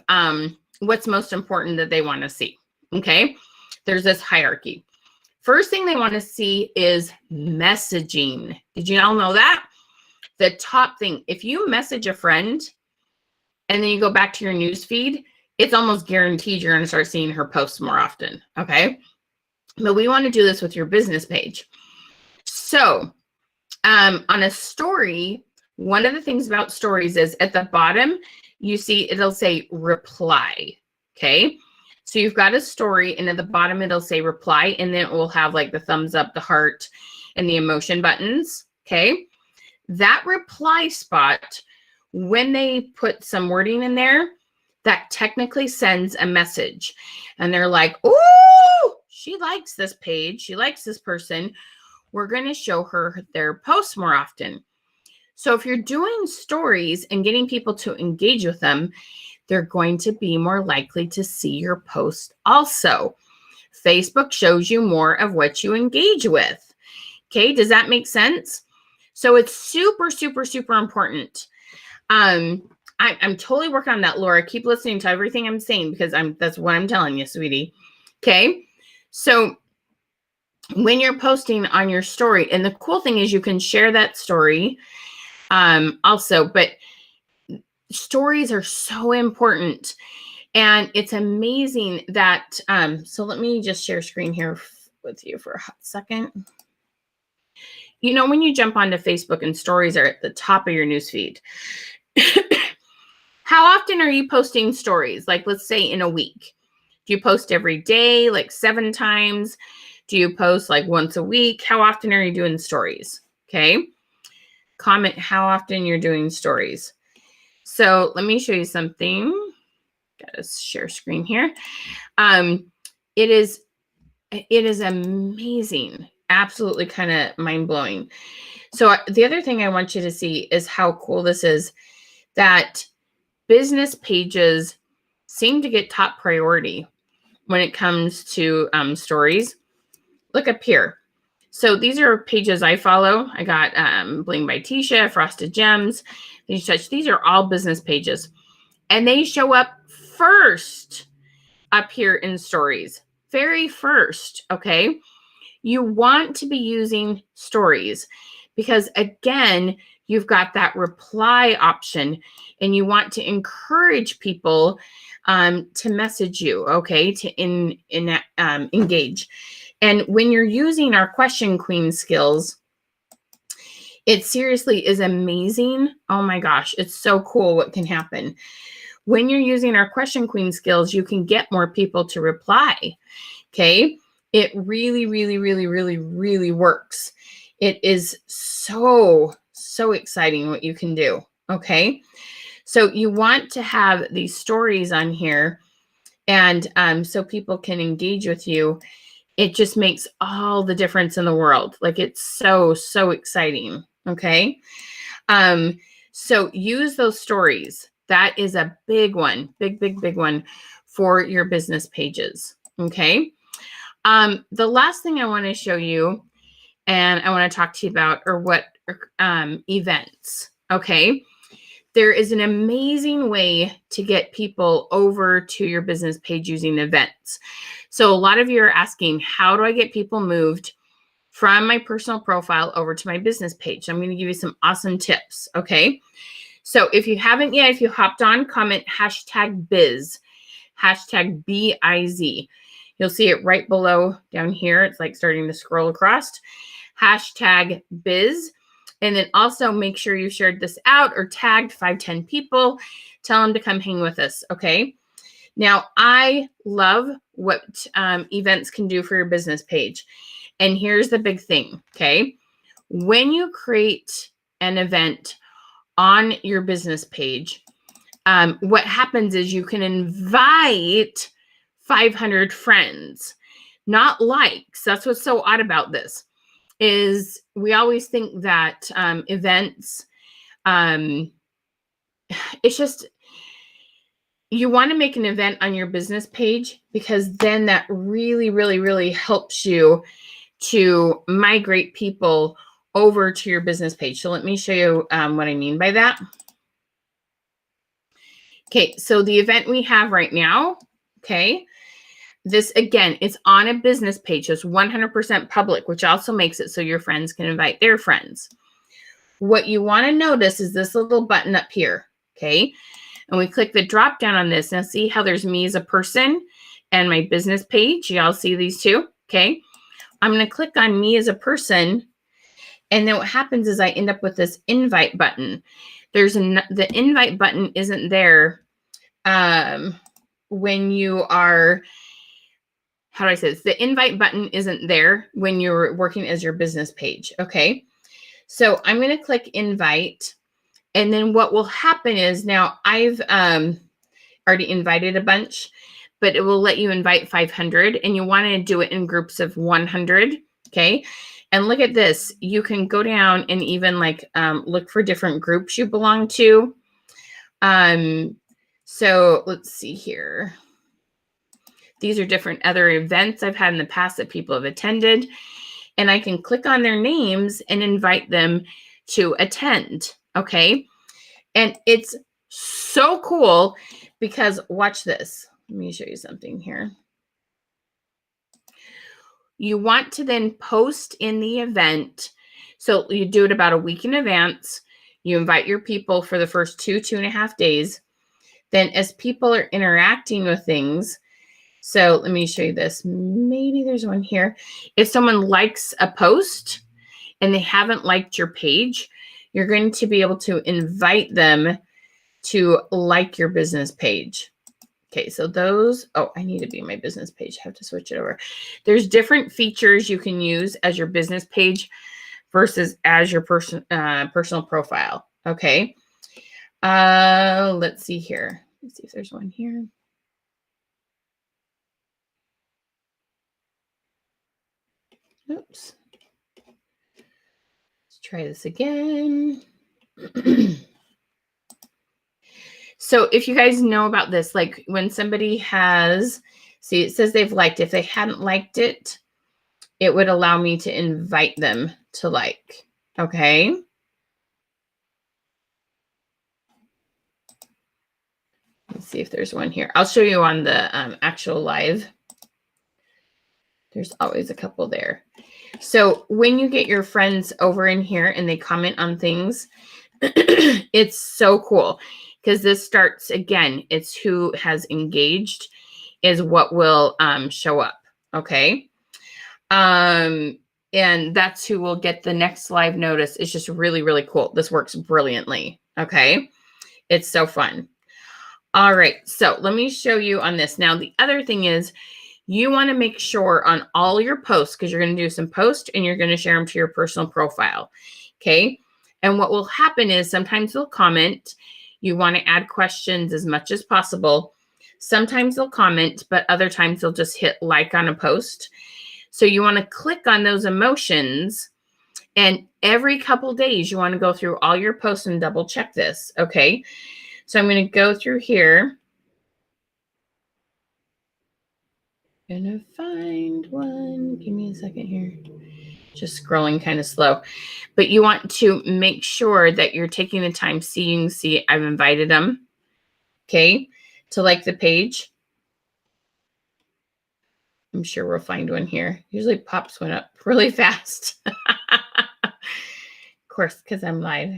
what's most important that they want to see. Okay, there's this hierarchy. First thing they want to see is messaging. Did you all know that? The top thing, if you message a friend and then you go back to your news feed, it's almost guaranteed you're going to start seeing her posts more often. Okay. But we want to do this with your business page. So on a story, one of the things about stories is at the bottom, you see it'll say reply. Okay. So you've got a story and at the bottom, it'll say reply, and then it will have like the thumbs up, the heart, and the emotion buttons. Okay. That reply spot, when they put some wording in there, that technically sends a message. And they're like, oh, she likes this page. She likes this person. We're going to show her their posts more often. So if you're doing stories and getting people to engage with them, they're going to be more likely to see your post also. Facebook shows you more of what you engage with. Okay, does that make sense? So it's super, super, super important. I'm totally working on that, Laura. Keep listening to everything I'm saying because that's what I'm telling you, sweetie. Okay, so when you're posting on your story, and the cool thing is you can share that story also, but stories are so important. And it's amazing that, so let me just share screen here with you for a hot second. You know, when you jump onto Facebook and stories are at the top of your newsfeed, how often are you posting stories? Like, let's say in a week. Do you post every day, like 7 times? Do you post like once a week? How often are you doing stories? Okay. Comment how often you're doing stories. So let me show you something. Got to share screen here. It is amazing. Absolutely kind of mind-blowing. So the other thing I want you to see is how cool this is, that business pages seem to get top priority when it comes to stories. Look up here. So these are pages I follow. I got Bling by Tisha, Frosted Gems, these are all business pages. And they show up first up here in stories. Very first, okay? You want to be using stories because, again, you've got that reply option and you want to encourage people to message you, okay, to engage. And when you're using our Question Queen skills, it seriously is amazing. Oh my gosh, it's so cool what can happen. When you're using our Question Queen skills, you can get more people to reply, okay? It really, really, really, really, really works. It is so, so exciting what you can do, okay? So you want to have these stories on here, and so people can engage with you. It just makes all the difference in the world. Like, it's so, so exciting, okay? So use those stories. That is a big one, big, big, big one for your business pages, okay? The last thing I want to show you and I want to talk to you about are what events, okay? There is an amazing way to get people over to your business page using events. So a lot of you are asking, how do I get people moved from my personal profile over to my business page? I'm going to give you some awesome tips, okay? So if you haven't yet, if you hopped on, comment #biz, #BIZ. You'll see it right below down here. It's like starting to scroll across. #biz. And then also make sure you shared this out or tagged 5-10 people. Tell them to come hang with us, okay? Now, I love what events can do for your business page. And here's the big thing, okay? When you create an event on your business page, what happens is you can invite 500 friends, not likes. That's what's so odd about this, is we always think that events, it's just, you want to make an event on your business page because then that really, really, really helps you to migrate people over to your business page. So let me show you what I mean by that. Okay, so the event we have right now, okay, This, again, is on a business page. So it's 100% public, which also makes it so your friends can invite their friends. What you want to notice is this little button up here, okay? And we click the drop down on this. Now see how there's me as a person and my business page. Y'all see these two, okay? I'm going to click on me as a person. And then what happens is I end up with this invite button. The invite button isn't there when you are, how do I say this? The invite button isn't there when you're working as your business page, okay? So I'm going to click invite. And then what will happen is, now I've already invited a bunch, but it will let you invite 500, and you want to do it in groups of 100, okay? And look at this. You can go down and even like look for different groups you belong to. So let's see here. These are different other events I've had in the past that people have attended. And I can click on their names and invite them to attend, okay? And it's so cool because, watch this. Let me show you something here. You want to then post in the event. So you do it about a week in advance. You invite your people for the first 2.5 days. Then as people are interacting with things, so let me show you this. Maybe there's one here. If someone likes a post and they haven't liked your page, you're going to be able to invite them to like your business page. Okay, so those, oh, I need to be my business page. I have to switch it over. There's different features you can use as your business page versus as your personal profile. Okay. Let's see here. Let's see if there's one here. Oops. Let's try this again. So if you guys know about this, like when somebody has, see, it says they've liked. If they hadn't liked it, it would allow me to invite them to like. Okay. Let's see if there's one here. I'll show you on the actual live. There's always a couple there. So when you get your friends over in here and they comment on things, it's so cool because this starts, again, it's who has engaged is what will show up. Okay. And that's who will get the next live notice. It's just really, really cool. This works brilliantly. Okay. It's so fun. All right. So let me show you on this. Now, the other thing is you want to make sure on all your posts, because you're going to do some posts and you're going to share them to your personal profile. Okay. And what will happen is sometimes they'll comment. You want to add questions as much as possible. Sometimes they'll comment, but other times they'll just hit like on a post. So you want to click on those emotions, and every couple days you want to go through all your posts and double check this. Okay. So I'm going to go through here. Gonna find one. Give me a second here. Just scrolling kind of slow. But you want to make sure that you're taking the time. See, I've invited them. Okay. To like the page. I'm sure we'll find one here. Usually pops one up really fast. Of course, because I'm live.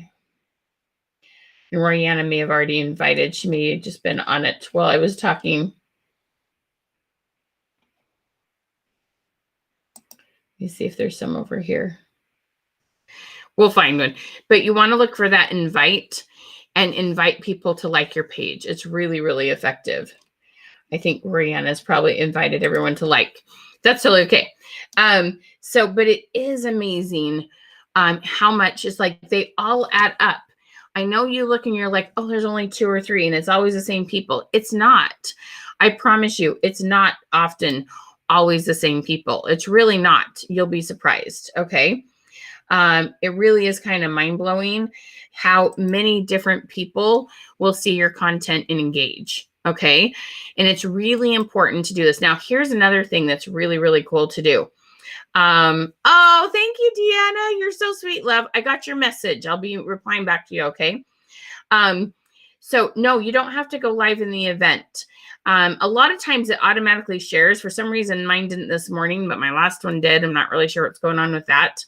And Royanna may have already invited. She may have just been on it while I was talking. Let me see if there's some over here. We'll find one. But you want to look for that invite and invite people to like your page. It's really, really effective. I think Rihanna's probably invited everyone to like. That's totally okay. But it is amazing how much it's like they all add up. I know you look and you're like, oh, there's only 2 or 3 and it's always the same people. It's not. I promise you, it's not often always the same people. It's really not. You'll be surprised. Okay. It really is kind of mind-blowing how many different people will see your content and engage. Okay. And it's really important to do this. Now, here's another thing that's really, really cool to do. Oh, thank you, Deanna. You're so sweet, love. I got your message. I'll be replying back to you. Okay. So no, you don't have to go live in the event. A lot of times it automatically shares. For some reason, mine didn't this morning, but my last one did. I'm not really sure what's going on with that.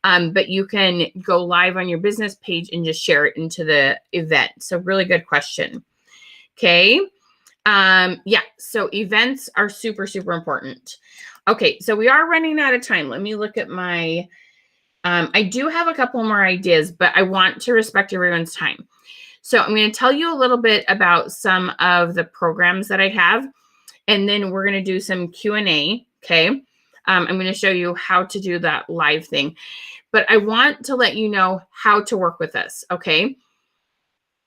But you can go live on your business page and just share it into the event. So really good question. Okay. Yeah. So events are super, super important. Okay. So we are running out of time. Let me look at my, I do have a couple more ideas, but I want to respect everyone's time. So I'm going to tell you a little bit about some of the programs that I have, and then we're going to do some Q&A. Okay. I'm going to show you how to do that live thing, but I want to let you know how to work with us. Okay.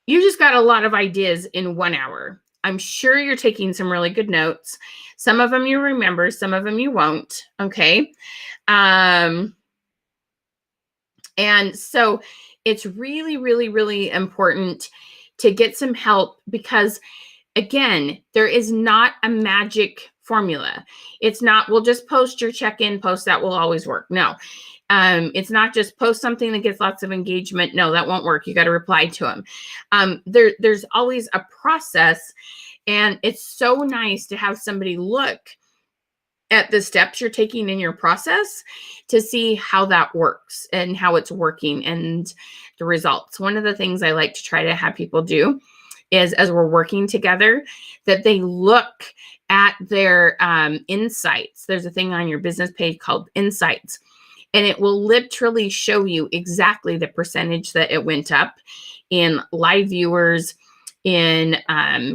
You just got a lot of ideas in 1 hour. I'm sure you're taking some really good notes. Some of them you remember, some of them you won't. Okay. And so it's really, really, really important to get some help because, again, there is not a magic formula. It's not, we'll just post your check-in post that will always work. No. It's not just post something that gets lots of engagement. No, that won't work. You got to reply to them. There's always a process, and it's so nice to have somebody look at the steps you're taking in your process to see how that works and how it's working and the results. One of the things I like to try to have people do is, as we're working together, that they look at their insights. There's a thing on your business page called Insights, and it will literally show you exactly the percentage that it went up in live viewers, in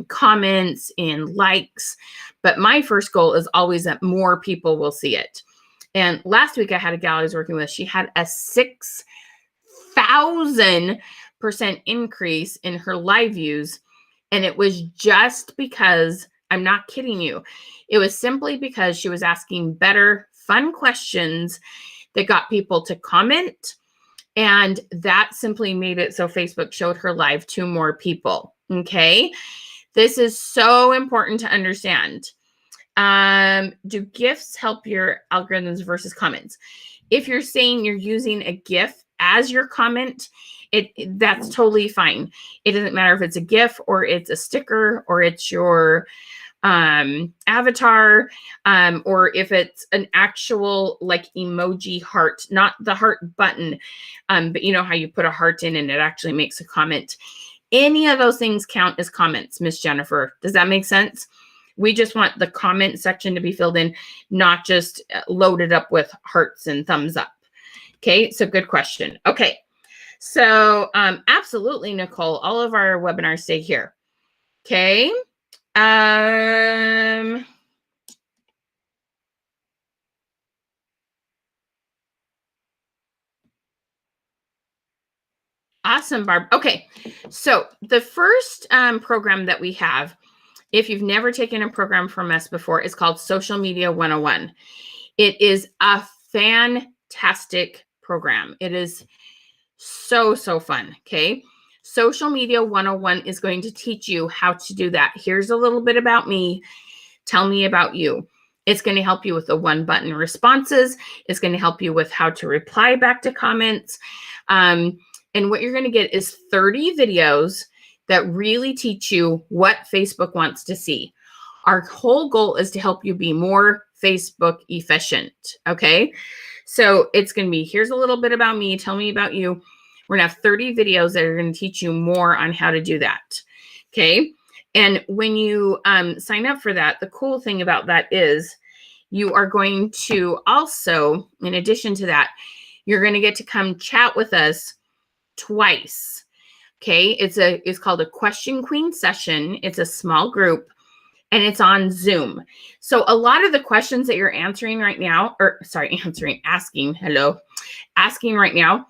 comments, in likes. But my first goal is always that more people will see it. And last week I had a gal I was working with. She had a 6,000% increase in her live views. And it was just because, I'm not kidding you, it was simply because she was asking better, fun questions that got people to comment. And that simply made it so Facebook showed her live to more people. Okay. This is so important to understand. Do GIFs help your algorithms versus comments? If you're saying you're using a GIF as your comment, that's totally fine. It doesn't matter if it's a GIF or it's a sticker or it's your avatar, or if it's an actual like emoji heart, not the heart button, but you know how you put a heart in and it actually makes a comment. Any of those things count as comments, Miss Jennifer. Does that make sense? We just want the comment section to be filled in, not just loaded up with hearts and thumbs up. Okay, so good question. Okay, so absolutely, Nicole, all of our webinars stay here. Okay. Awesome, Barb. Okay, so the first program that we have, if you've never taken a program from us before, is called Social Media 101. It is a fantastic program. It is so, so fun. Okay. Social Media 101 is going to teach you how to do that. Here's a little bit about me. Tell me about you. It's going to help you with the one button responses. It's going to help you with how to reply back to comments. And what you're going to get is 30 videos that really teach you what Facebook wants to see. Our whole goal is to help you be more Facebook efficient. Okay. So it's going to be, here's a little bit about me. Tell me about you. We're going to have 30 videos that are going to teach you more on how to do that. Okay. And when you sign up for that, the cool thing about that is you are going to also, in addition to that, you're going to get to come chat with us twice. Okay. It's called a Question Queen session. It's a small group and it's on Zoom. So a lot of the questions that you're answering right now, asking right now,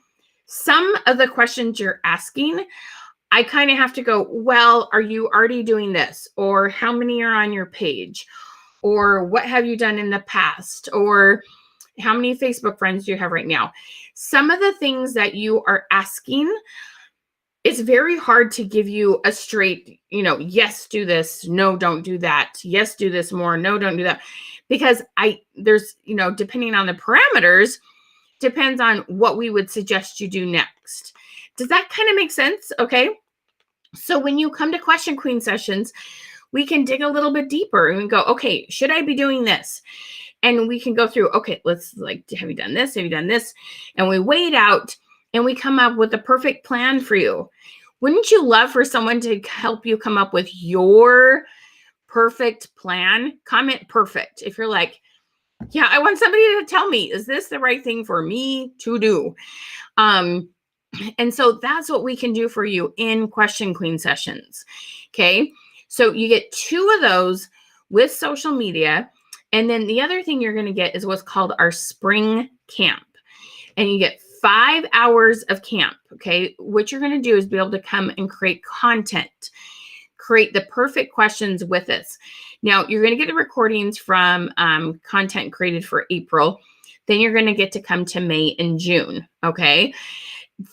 some of the questions you're asking, I kind of have to go, well, are you already doing this? Or how many are on your page? Or what have you done in the past? Or how many Facebook friends do you have right now? Some of the things that you are asking, it's very hard to give you a straight, yes, do this. No, don't do that. Yes, do this more. No, don't do that. Because there's, depending on the parameters, depends on what we would suggest you do next. Does that kind of make sense? Okay. So when you come to Question Queen sessions, we can dig a little bit deeper and go, okay, should I be doing this? And we can go through, okay, let's like, have you done this? Have you done this? And we weigh it out and we come up with the perfect plan for you. Wouldn't you love for someone to help you come up with your perfect plan? Comment perfect. If you're like, yeah, I want somebody to tell me, is this the right thing for me to do? And so that's what we can do for you in Question Queen sessions. Okay. So you get 2 of those with social media. And then the other thing you're going to get is what's called our spring camp. And you get 5 hours of camp. Okay. What you're going to do is be able to come and create content, create the perfect questions with us. Now, you're going to get the recordings from content created for April. Then you're going to get to come to May and June. Okay.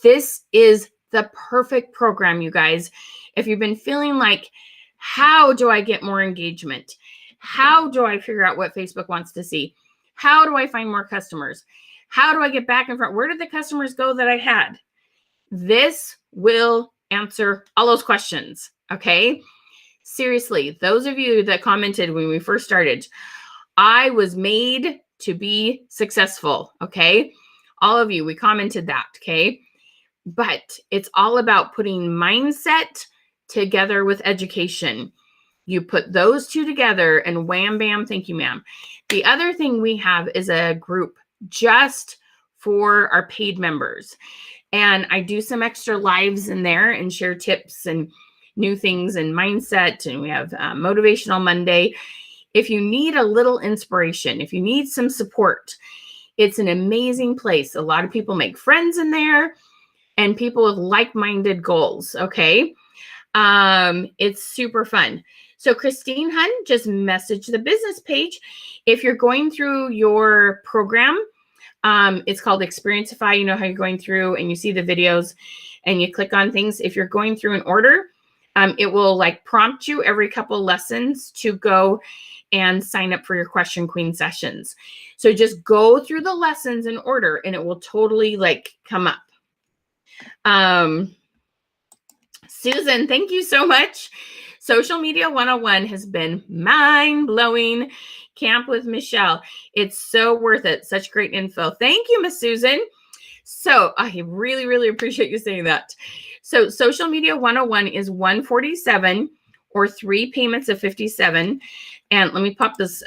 This is the perfect program, you guys. If you've been feeling like, how do I get more engagement? How do I figure out what Facebook wants to see? How do I find more customers? How do I get back in front? Where did the customers go that I had? This will answer all those questions. Okay. Seriously, those of you that commented when we first started, I was made to be successful. Okay. All of you, we commented that. Okay. But it's all about putting mindset together with education. You put those 2 together and wham, bam, thank you, ma'am. The other thing we have is a group just for our paid members. And I do some extra lives in there and share tips and new things and mindset. And we have Motivational Monday. If you need a little inspiration, if you need some support, it's an amazing place. A lot of people make friends in there and people with like-minded goals. Okay. It's super fun. So Christine Hunt, just message the business page. If you're going through your program, it's called Experienceify. You know how you're going through and you see the videos and you click on things. If you're going through an order, it will like prompt you every couple lessons to go and sign up for your Question Queen sessions. So just go through the lessons in order and it will totally like come up. Susan, thank you so much. Social Media 101 has been mind-blowing. Camp with Michelle. It's so worth it. Such great info. Thank you, Miss Susan. So I really, really appreciate you saying that. So Social Media 101 is $147 or 3 payments of $57. And let me pop this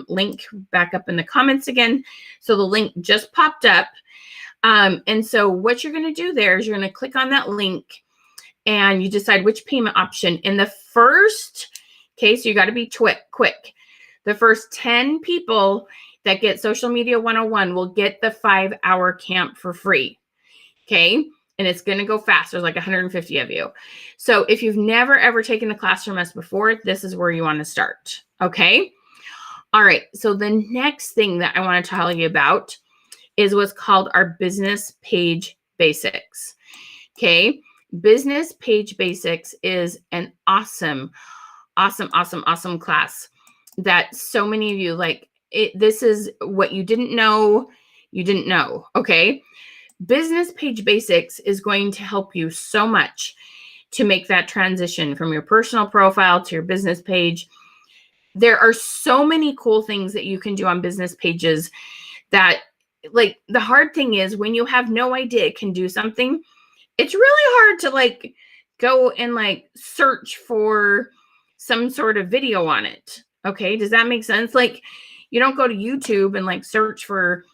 link back up in the comments again. So the link just popped up. And so what you're going to do there is you're going to click on that link and you decide which payment option. In the first case, you got to be quick. The first 10 people that get Social Media 101 will get the 5-hour camp for free. Okay. And it's going to go fast. There's like 150 of you. So if you've never, ever taken a class from us before, this is where you want to start. Okay. All right. So the next thing that I want to tell you about is what's called our Business Page Basics. Okay. Business Page Basics is an awesome class that so many of you like. This is what you didn't know. Okay. Business Page Basics is going to help you so much to make that transition from your personal profile to your business page. There are so many cool things that you can do on business pages that, like, the hard thing is when you have no idea it can do something, it's really hard to like go and like search for some sort of video on it. Okay. Does that make sense? Like, you don't go to YouTube and like search for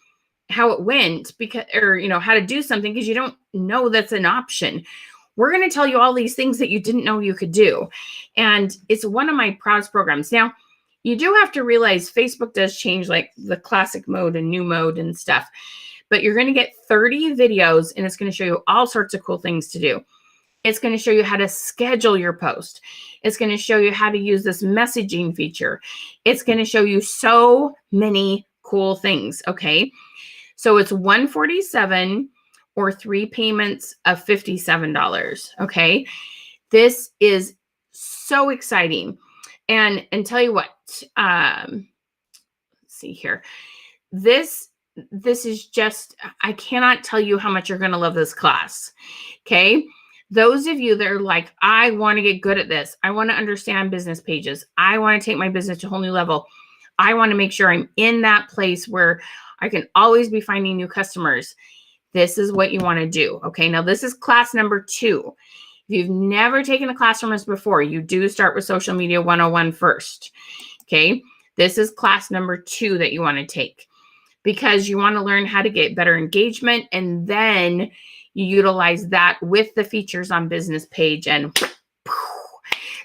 how it went because, or, you know, how to do something because you don't know that's an option. We're going to tell you all these things that you didn't know you could do. And it's one of my proudest programs. Now, you do have to realize Facebook does change like the classic mode and new mode and stuff, but you're going to get 30 videos and it's going to show you all sorts of cool things to do. It's going to show you how to schedule your post. It's going to show you how to use this messaging feature. It's going to show you so many cool things. Okay. So it's $147 or 3 payments of $57. Okay. This is so exciting. And tell you what, let's see here. This is just, I cannot tell you how much you're going to love this class. Okay. those of you that are like, I want to get good at this. I want to understand business pages. I want to take my business to a whole new level. I want to make sure I'm in that place where I can always be finding new customers. This is what you want to do. Okay. Now this is class number 2. If you've never taken a class from us before, you do start with Social Media 101 first. Okay. This is class number 2 that you want to take, because you want to learn how to get better engagement, and then you utilize that with the features on business page, and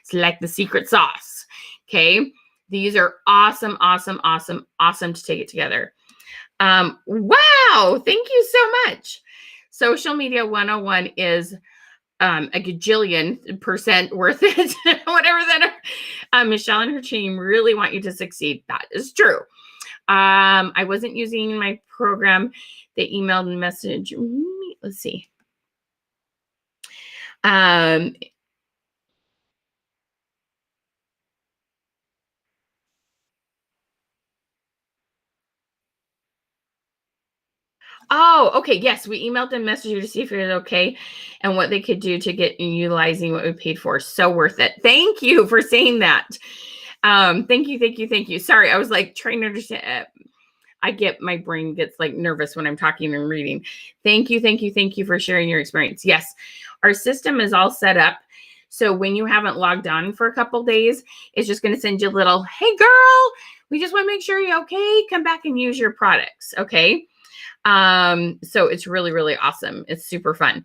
it's like the secret sauce. Okay. These are awesome, awesome, awesome, awesome to take it together. Wow. Thank you so much. Social Media 101 is a gajillion% worth it. Whatever that Michelle and her team really want you to succeed. That is true. I wasn't using my program. They emailed and messaged me. Let's see. Oh, okay. Yes, we emailed and messaged you to see if it was okay and what they could do to get utilizing what we paid for. So worth it. Thank you for saying that. Thank you, thank you, thank you. Sorry, I was like trying to understand. My brain gets like nervous when I'm talking and reading. Thank you, thank you, thank you for sharing your experience. Yes, our system is all set up. So when you haven't logged on for a couple days, it's just going to send you a little, hey girl, we just want to make sure you're okay. Come back and use your products. Okay. So it's really, really awesome. It's super fun.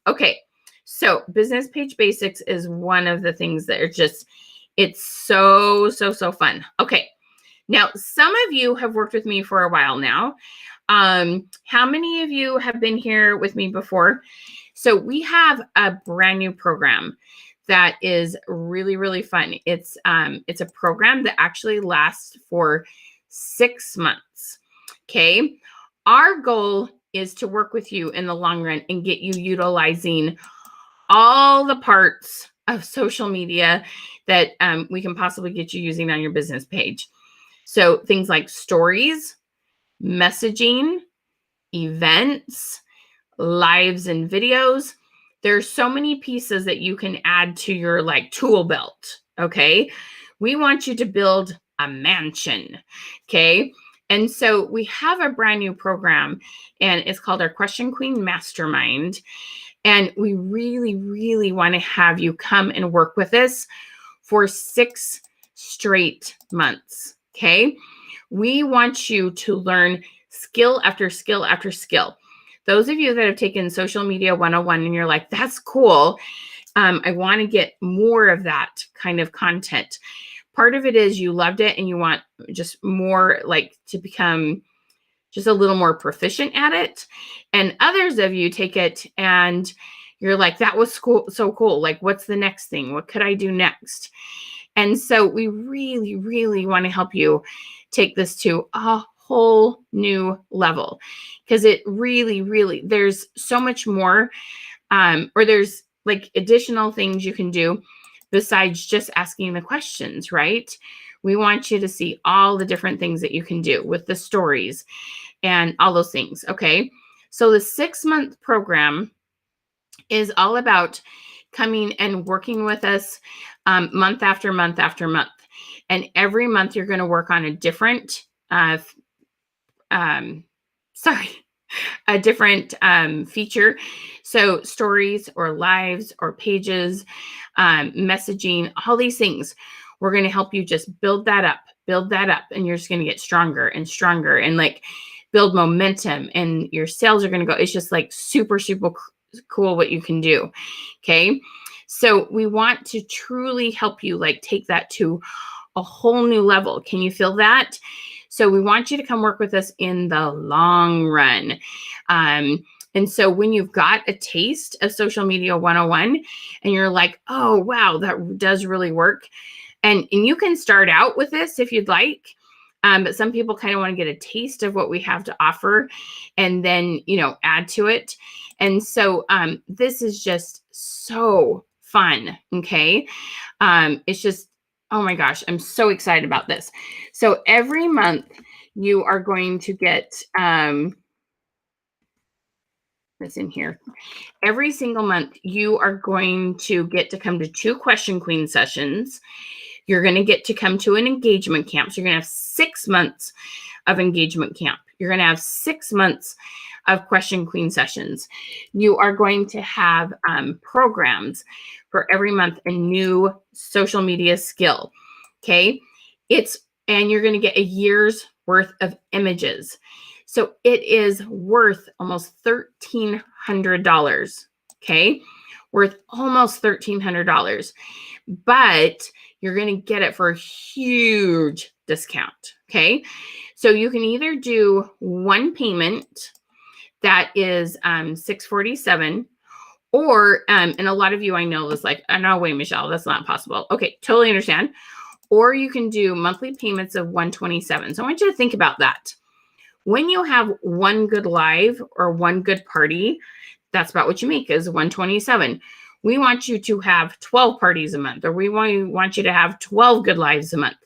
Okay. So business page basics is one of the things that are just, it's so, so, so fun. Okay. Now, some of you have worked with me for a while now. How many of you have been here with me before? So we have a brand new program that is really, really fun. It's a program that actually lasts for 6 months. Okay. Our goal is to work with you in the long run and get you utilizing all the parts of social media that we can possibly get you using on your business page. So things like stories, messaging, events, lives and videos. There's so many pieces that you can add to your like tool belt. Okay. We want you to build a mansion. Okay. And so we have a brand new program, and it's called our Question Queen Mastermind. And we really, really want to have you come and work with us for 6 straight months. Okay. We want you to learn skill after skill after skill. Those of you that have taken Social Media 101 and you're like, that's cool. I want to get more of that kind of content. Part of it is you loved it and you want just more, like to become just a little more proficient at it. And others of you take it and you're like, that was cool, so cool. Like, what's the next thing? What could I do next? And so we really, really want to help you take this to a whole new level, because it really, really, there's so much more, or there's like additional things you can do besides just asking the questions, right? We want you to see all the different things that you can do with the stories and all those things. Okay. So the 6-month program is all about coming and working with us month after month after month. And every month you're going to work on a different, a different feature. So stories or lives or pages, messaging, all these things. We're going to help you just build that up, and you're just going to get stronger and stronger and like build momentum, and your sales are going to go. It's just like super, super cool what you can do. Okay. So we want to truly help you like take that to a whole new level. Can you feel that? So we want you to come work with us in the long run. And so when you've got a taste of Social Media 101 and you're like, oh, wow, that does really work. And you can start out with this if you'd like. But some people kind of want to get a taste of what we have to offer and then, add to it. And so this is just so fun. Okay. It's just, oh my gosh, I'm so excited about this. So every month you are going to get, let's this in here. Every single month, you are going to get to come to 2 Question Queen sessions. You're going to get to come to an engagement camp. So you're going to have 6 months of engagement camp. You're going to have 6 months of Question Queen sessions. You are going to have programs for every month, a new social media skill. Okay. And you're going to get a year's worth of images. So it is worth almost $1,300. Okay. Worth almost $1,300, but you're going to get it for a huge discount. Okay. So you can either do one payment that is $647, or and a lot of you I know is like, oh, no way, Michelle, that's not possible. Okay, totally understand. Or you can do monthly payments of $127. So I want you to think about that. When you have one good live or one good party, that's about what you make, is $127. We want you to have 12 parties a month, or we want you to have 12 good lives a month.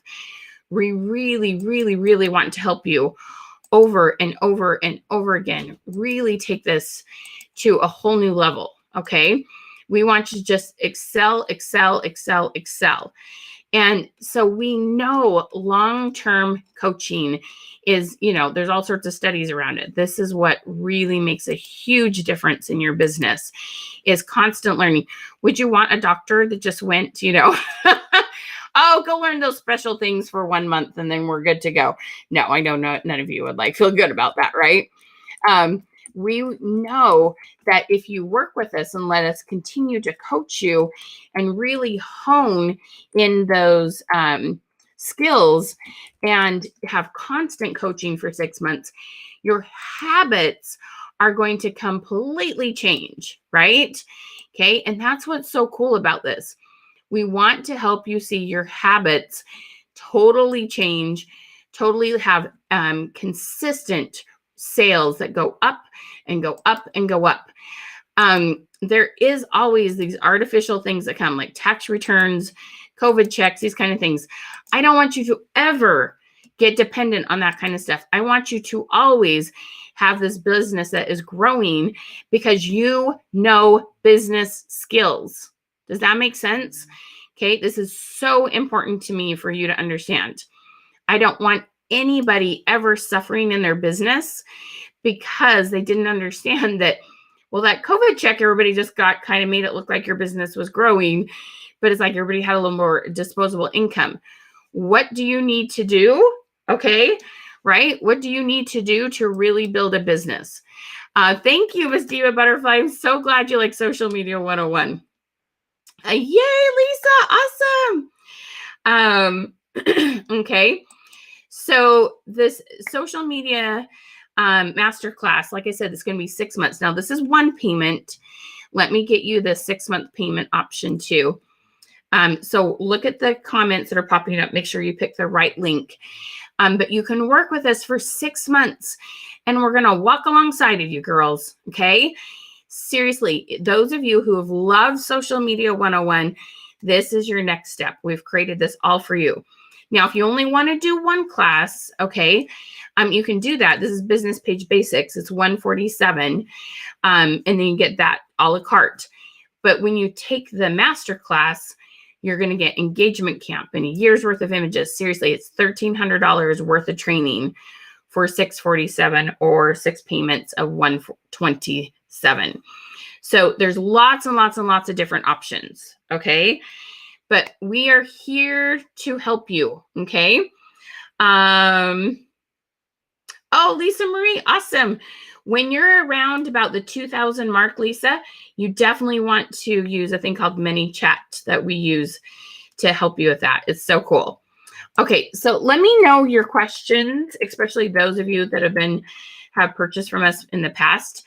We really, really, really want to help you over and over and over again. Really take this to a whole new level, okay? We want you to just excel, excel, excel, excel. And so we know long-term coaching is, there's all sorts of studies around it. This is what really makes a huge difference in your business, is constant learning. Would you want a doctor that just went, oh, go learn those special things for 1 month and then we're good to go? No, I know none of you would feel good about that, right? We know that if you work with us and let us continue to coach you and really hone in those skills and have constant coaching for 6 months, your habits are going to completely change, right? Okay. And that's what's so cool about this. We want to help you see your habits totally change, totally have consistent sales that go up and go up and go up. There is always these artificial things that come, like tax returns, COVID checks, these kind of things. I don't want you to ever get dependent on that kind of stuff. I want you to always have this business that is growing because you know business skills. Does that make sense? Okay, this is so important to me for you to understand. I don't want anybody ever suffering in their business because they didn't understand that, well, that COVID check everybody just got kind of made it look like your business was growing, but it's like everybody had a little more disposable income. What do you need to do? Okay, right? What do you need to do to really build a business? Thank you, Miss Diva Butterfly. I'm so glad you like Social Media 101. Yay, Lisa. Awesome. Okay. So this social media masterclass, like I said, it's going to be 6 months. Now, this is one payment. Let me get you the 6-month payment option too. So look at the comments that are popping up. Make sure you pick the right link. But you can work with us for 6 months, and we're going to walk alongside of you, girls. Okay. Seriously, those of you who have loved Social Media 101, this is your next step. We've created this all for you. Now, if you only want to do one class, okay, you can do that. This is Business Page Basics. It's $147, and then you get that a la carte. But when you take the master class, you're going to get engagement camp and a year's worth of images. Seriously, it's $1,300 worth of training for $647 or 6 payments of $127. So there's lots and lots and lots of different options. Okay. But we are here to help you. Okay. Oh, Lisa Marie. Awesome. When you're around about the 2000 mark, Lisa, you definitely want to use a thing called ManyChat that we use to help you with that. It's so cool. Okay. So let me know your questions, especially those of you that have purchased from us in the past.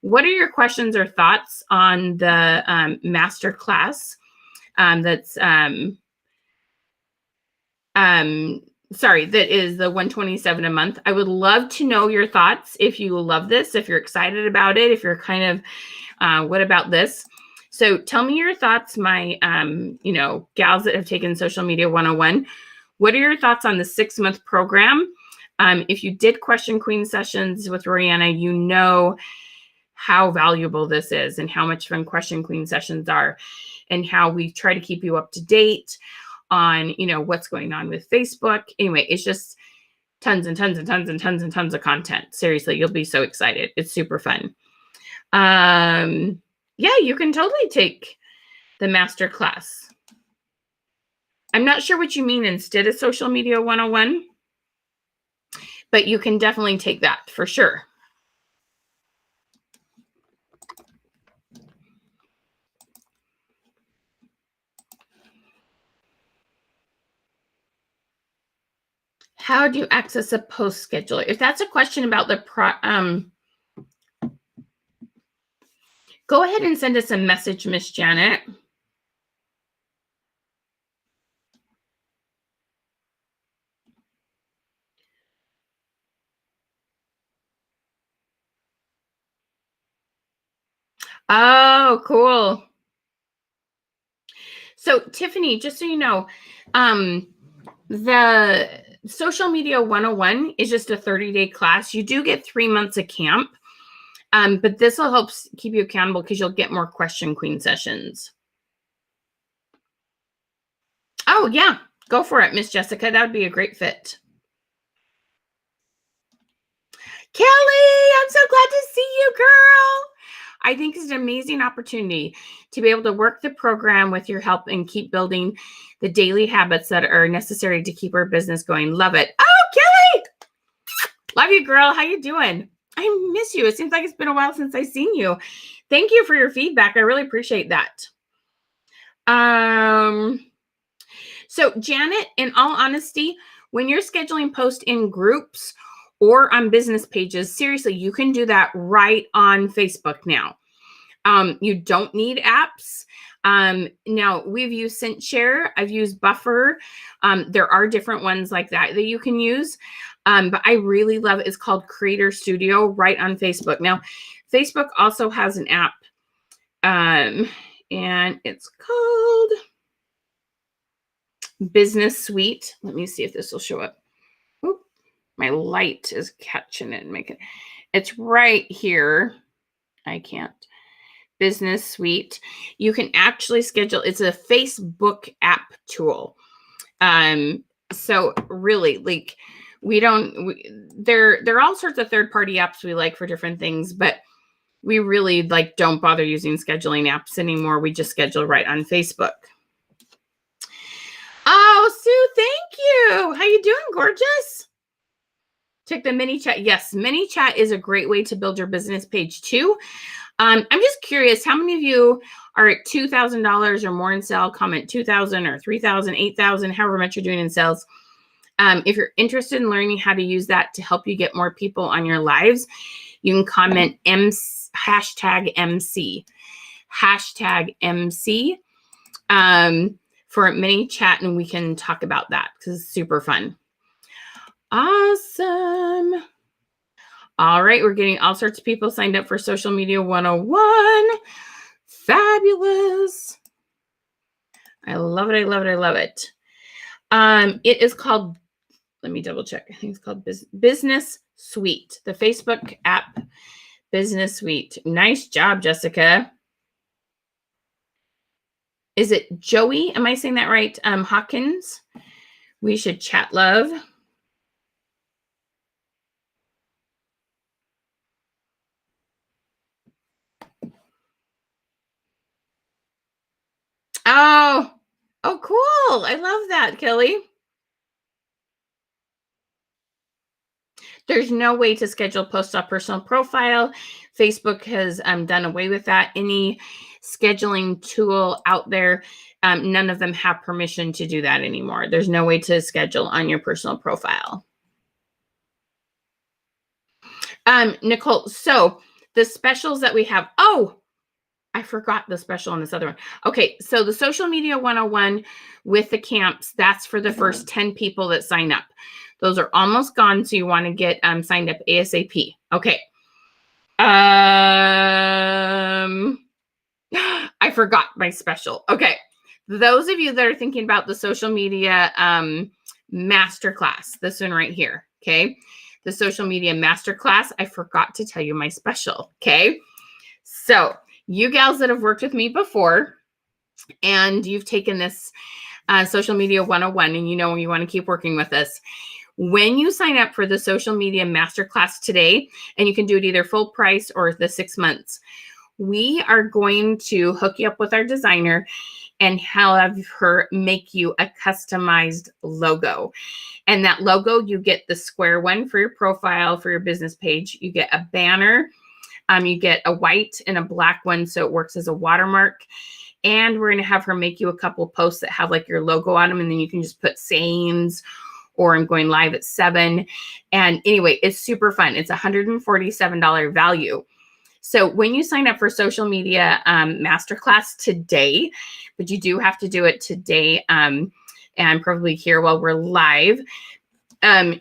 What are your questions or thoughts on the master class? That is the $127 a month. I would love to know your thoughts. If you love this, if you're excited about it, if you're kind of, what about this? So tell me your thoughts, my, gals that have taken Social Media 101. What are your thoughts on the 6-month program? If you did Question Queen sessions with Royanna, you know how valuable this is and how much fun Question Queen sessions are and how we try to keep you up to date on, what's going on with Facebook. Anyway, it's just tons and tons and tons and tons and tons of content. Seriously, you'll be so excited. It's super fun. Yeah, you can totally take the master class. I'm not sure what you mean instead of Social Media 101, but you can definitely take that for sure. How do you access a post scheduler? If that's a question about the go ahead and send us a message, Miss Janet. Oh, cool. So Tiffany, just so you know, the Social Media 101 is just a 30-day class. You do get 3 months of camp, but this will help keep you accountable because you'll get more Question Queen sessions. Oh, yeah. Go for it, Miss Jessica. That would be a great fit. Kelly, I'm so glad to see you, girl. I think it's an amazing opportunity to be able to work the program with your help and keep building the daily habits that are necessary to keep our business going. Love it. Oh, Kelly. Love you, girl. How you doing? I miss you. It seems like it's been a while since I've seen you. Thank you for your feedback. I really appreciate that. So Janet, in all honesty, when you're scheduling posts in groups or on business pages, seriously, you can do that right on Facebook now. You don't need apps. Now we've used ScentShare. I've used Buffer. There are different ones like that you can use. But I really love it. It's called Creator Studio right on Facebook. Now, Facebook also has an app, and it's called Business Suite. Let me see if this will show up. Oop, my light is catching it and making it. It's right here. I can't. Business Suite. You can actually schedule. It's a Facebook app tool. So really, like, there are all sorts of third-party apps we like for different things, but we really don't bother using scheduling apps anymore. We just schedule right on Facebook. Oh, Sue, thank you. How you doing, gorgeous? Check the mini chat. Yes, mini chat is a great way to build your business page too. I'm just curious, how many of you are at $2,000 or more in sale? Comment 2,000 or 3,000, 8,000, however much you're doing in sales. If you're interested in learning how to use that to help you get more people on your lives, you can comment hashtag MC for a mini chat, and we can talk about that because it's super fun. Awesome. All right, we're getting all sorts of people signed up for Social Media 101. Fabulous. I love it. I love it. I love it. It is called, let me double check. I think it's called Business Suite, the Facebook app Business Suite. Nice job, Jessica. Is it Joey? Am I saying that right? Hawkins? We should chat, love. Oh, cool. I love that, Kelly. There's no way to schedule posts off personal profile. Facebook has done away with that. Any scheduling tool out there, none of them have permission to do that anymore. There's no way to schedule on your personal profile. Nicole, so the specials that we have, I forgot the special on this other one. Okay, so the Social Media 101 with the camps, that's for the first 10 people that sign up. Those are almost gone, so you want to get signed up ASAP. Okay. I forgot my special. Okay. Those of you that are thinking about the Social Media Masterclass, this one right here, okay? The Social Media Masterclass, I forgot to tell you my special, okay? So you gals that have worked with me before and you've taken this social media 101 and you know you want to keep working with us, when you sign up for the social media masterclass today, and you can do it either full price or the 6 months, we are going to hook you up with our designer and have her make you a customized logo. And that logo, you get the square one for your profile, for your business page. You get a banner. You get a white and a black one, so it works as a watermark. And we're going to have her make you a couple posts that have like your logo on them, and then you can just put sayings, or I'm going live at 7. And anyway, it's super fun. It's $147 value. So when you sign up for social media masterclass today, but you do have to do it today and probably here while we're live,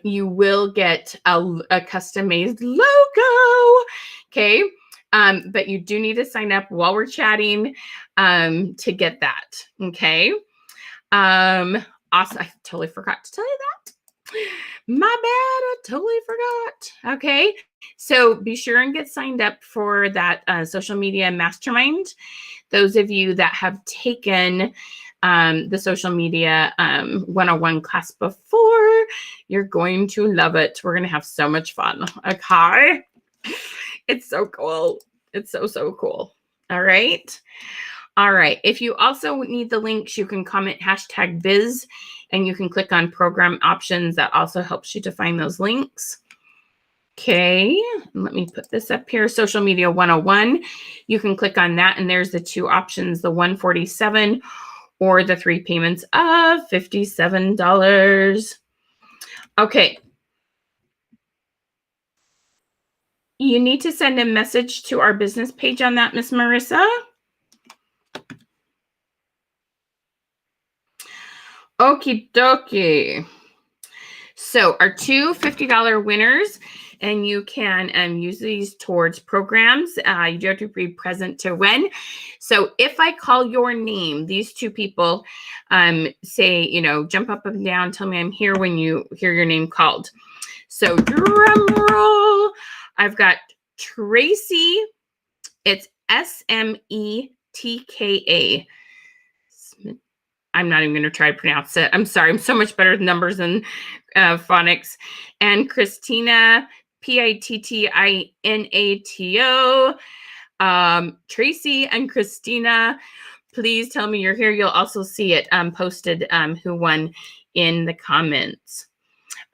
you will get a custom-made logo. Okay. But you do need to sign up while we're chatting to get that. Okay. Awesome. I totally forgot to tell you that. My bad. I totally forgot. Okay. So be sure and get signed up for that social media mastermind. Those of you that have taken the social media 101 class before, you're going to love it. We're going to have so much fun. Okay. It's so cool. It's so, so cool. All right. All right. If you also need the links, you can comment #biz and you can click on program options. That also helps you to find those links. Okay. Let me put this up here. Social Media 101. You can click on that and there's the 2 options, the $147 or the 3 payments of $57. Okay. You need to send a message to our business page on that, Miss Marissa. Okie dokie. So our 2 $50 winners, and you can use these towards programs. You do have to be present to win. So if I call your name, these 2 people say, jump up and down, tell me I'm here when you hear your name called. So drum roll. I've got Tracy. It's SMETKA. I'm not even going to try to pronounce it. I'm sorry. I'm so much better with numbers than phonics. And Christina, PITTINATO. Tracy and Christina, please tell me you're here. You'll also see it posted who won in the comments.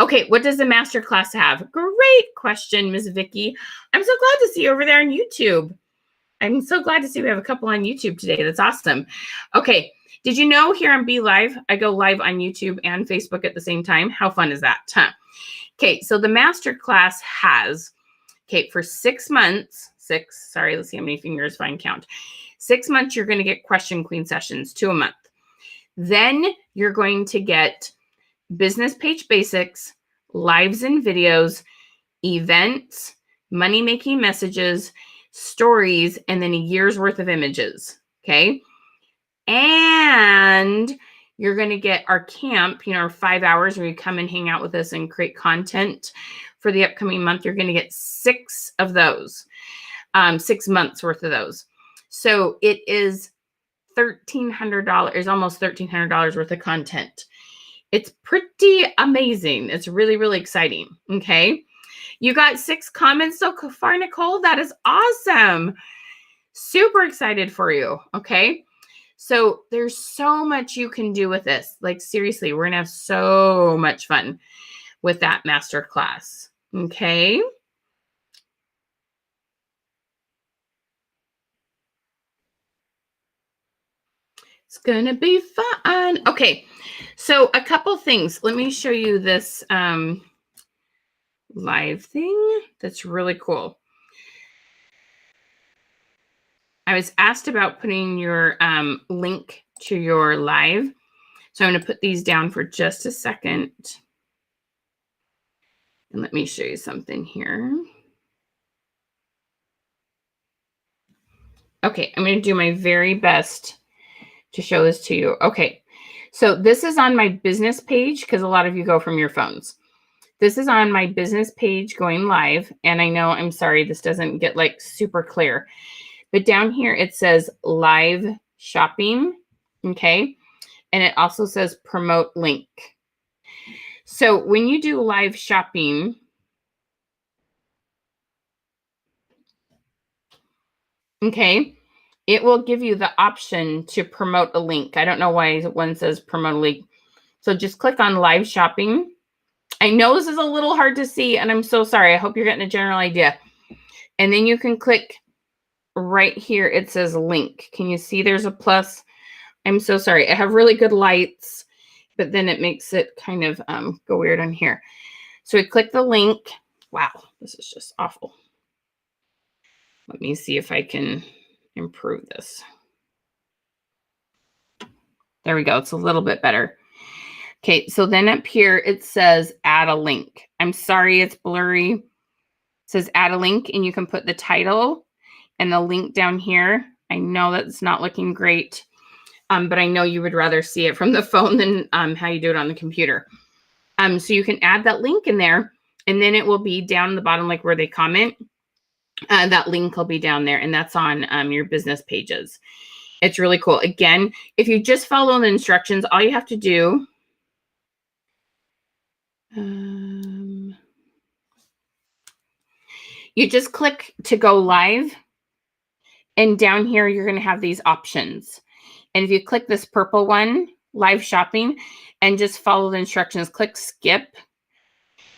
Okay, what does the masterclass have? Great question, Ms. Vicky. I'm so glad to see you over there on YouTube. I'm so glad to see we have a couple on YouTube today. That's awesome. Okay, did you know here on Be Live, I go live on YouTube and Facebook at the same time? How fun is that? Huh? Okay, so the masterclass has, for 6 months, let's see how many fingers if I can count. 6 months, you're going to get Question Queen sessions, 2 a month. Then you're going to get business page basics, lives and videos, events, money-making messages, stories, and then a year's worth of images. Okay. And you're going to get our camp, our 5 hours where you come and hang out with us and create content for the upcoming month. You're going to get 6 of those, 6 months worth of those. So it is $1,300, almost $1,300 worth of content. It's pretty amazing. It's really, really exciting. Okay. You got 6 comments so far, Nicole. That is awesome. Super excited for you. Okay. So there's so much you can do with this. Like seriously, we're going to have so much fun with that masterclass. Okay. It's going to be fun. Okay. So a couple things. Let me show you this live thing that's really cool. I was asked about putting your link to your live. So I'm going to put these down for just a second. And let me show you something here. Okay, I'm going to do my very best to show this to you. Okay, so this is on my business page because a lot of you go from your phones. This is on my business page going live. And I know, I'm sorry, this doesn't get like super clear. But down here, it says live shopping. Okay. And it also says promote link. So when you do live shopping, okay, it will give you the option to promote a link. I don't know why one says promote a link. So just click on live shopping. I know this is a little hard to see, and I'm so sorry. I hope you're getting a general idea. And then you can click right here. It says link. Can you see there's a plus? I'm so sorry. I have really good lights, but then it makes it kind of go weird on here. So we click the link. Wow, this is just awful. Let me see if I can improve this. There we go. It's a little bit better. Okay, so then up here it says add a link. I'm sorry, it's blurry. It says add a link, and you can put the title and the link down here. I know that's not looking great, but I know you would rather see it from the phone than how you do it on the computer. So you can add that link in there, and then it will be down the bottom, like where they comment. That link will be down there, and that's on your business pages. It's really cool. Again, if you just follow the instructions, all you have to do, you just click to go live, and down here you're going to have these options. And if you click this purple one, live shopping, and just follow the instructions, click skip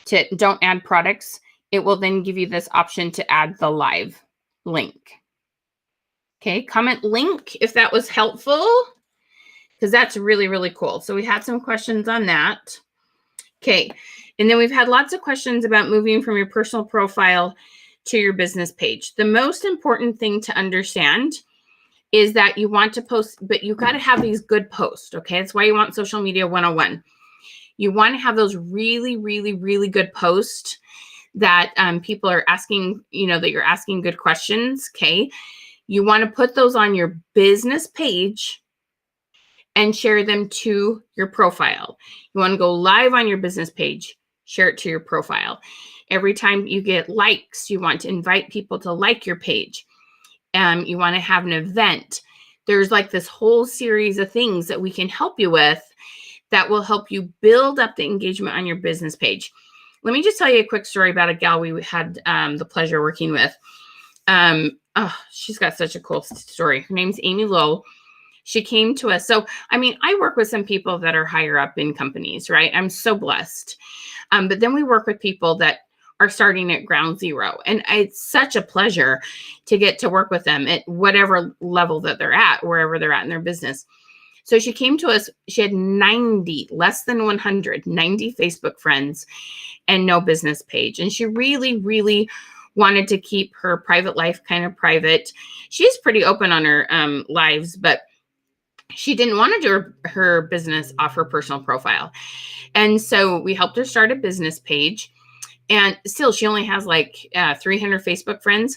to don't add products, it will then give you this option to add the live link. Okay, comment link if that was helpful, because that's really, really cool. So we had some questions on that. Okay, and then we've had lots of questions about moving from your personal profile to your business page. The most important thing to understand is that you want to post, but you got to have these good posts, okay? That's why you want Social Media 101. You want to have those really, really, really good posts that people are asking, that you're asking good questions, okay? You want to put those on your business page and share them to your profile. You want to go live on your business page, share it to your profile. Every time you get likes, you want to invite people to like your page. You want to have an event. There's like this whole series of things that we can help you with that will help you build up the engagement on your business page. Let me just tell you a quick story about a gal we had the pleasure working with. She's got such a cool story. Her name's Amy Lowe. She came to us. So, I work with some people that are higher up in companies, right? I'm so blessed. But then we work with people that are starting at ground zero. And it's such a pleasure to get to work with them at whatever level that they're at, wherever they're at in their business. So she came to us. She had 90, less than 100, 90 Facebook friends and no business page. And she really, really wanted to keep her private life kind of private. She's pretty open on her lives, but she didn't want to do her business off her personal profile. And so we helped her start a business page. And still, she only has like 300 Facebook friends,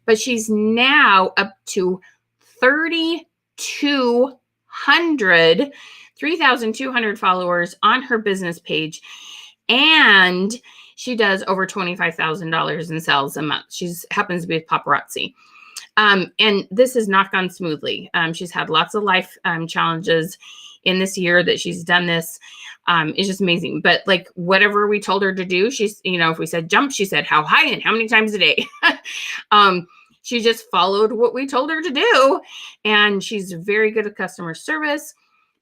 but she's now up to 3,200 followers on her business page. And she does over $25,000 in sales a month. She happens to be a paparazzi. And this has not gone smoothly. She's had lots of life challenges in this year that she's done this. It's just amazing. But like whatever we told her to do, she's, if we said jump, she said how high and how many times a day. She just followed what we told her to do. And she's very good at customer service.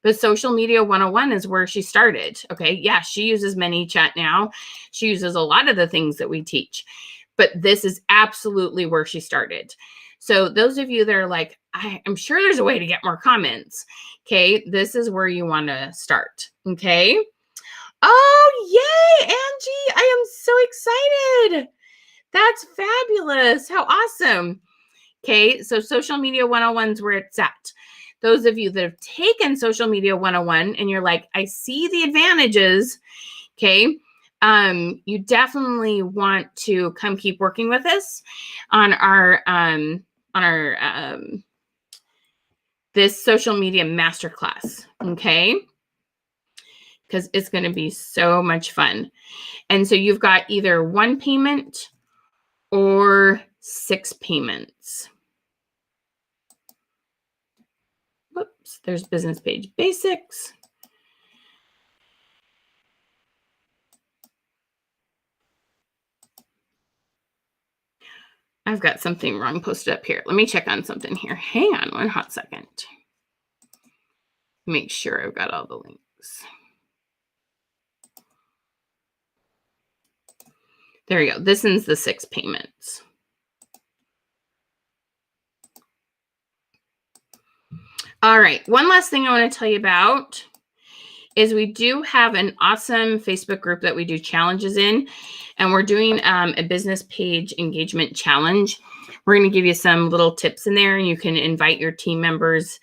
But Social Media 101 is where she started. Okay. Yeah, she uses ManyChat now. She uses a lot of the things that we teach. But this is absolutely where she started. So those of you that are like, I'm sure there's a way to get more comments. Okay. This is where you want to start. Okay. Oh, yay, Angie. I am so excited. That's fabulous. How awesome. Okay. So Social Media 101 is where it's at. Those of you that have taken Social Media 101 and you're like, I see the advantages. Okay. You definitely want to come keep working with us on our this social media masterclass, okay? Because it's going to be so much fun. And so you've got either one payment or 6 payments. Oops, there's business page basics. I've got something wrong posted up here. Let me check on something here. Hang on one hot second. Make sure I've got all the links. There you go. This is the 6 payments. All right. One last thing I want to tell you about is we do have an awesome Facebook group that we do challenges in, and we're doing a business page engagement challenge. We're going to give you some little tips in there, and you can invite your team members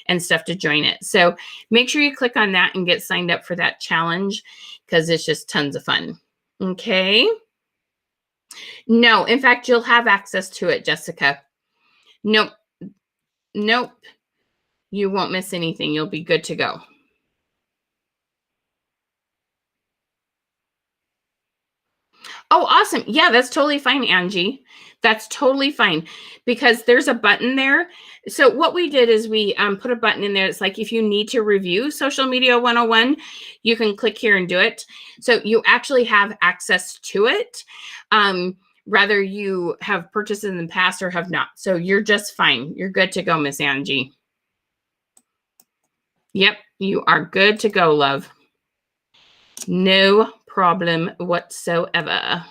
and stuff to join it. So make sure you click on that and get signed up for that challenge because it's just tons of fun. Okay. No, in fact, you'll have access to it, Jessica. Nope. You won't miss anything. You'll be good to go. Oh, awesome. Yeah, that's totally fine, Angie. That's totally fine because there's a button there. So what we did is we put a button in there. It's like if you need to review Social Media 101, you can click here and do it. So you actually have access to it, whether you have purchased in the past or have not. So you're just fine. You're good to go, Miss Angie. Yep, you are good to go, love. No problem whatsoever.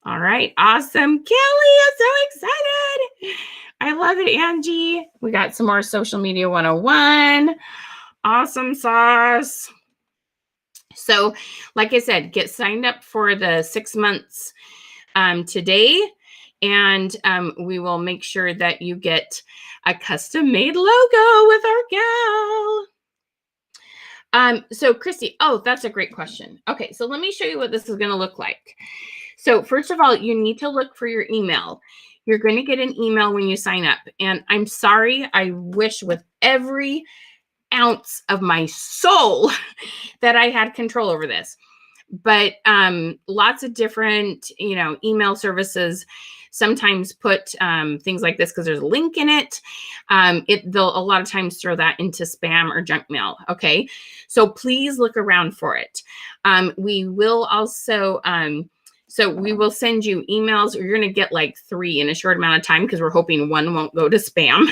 All right, awesome. Kelly, I'm so excited. I love it, Angie. We got some more Social Media 101. Awesome sauce. So, like I said, get signed up for the 6 months today, and we will make sure that you get a custom-made logo with our gal. So Christy, oh, that's a great question. Okay, so let me show you what this is going to look like. So first of all, you need to look for your email. You're going to get an email when you sign up. And I'm sorry, I wish with every ounce of my soul that I had control over this. But lots of different, email services sometimes put things like this because there's a link in it. They'll a lot of times throw that into spam or junk mail. Okay, so please look around for it. We will also, so we will send you emails. You're going to get like 3 in a short amount of time because we're hoping 1 won't go to spam.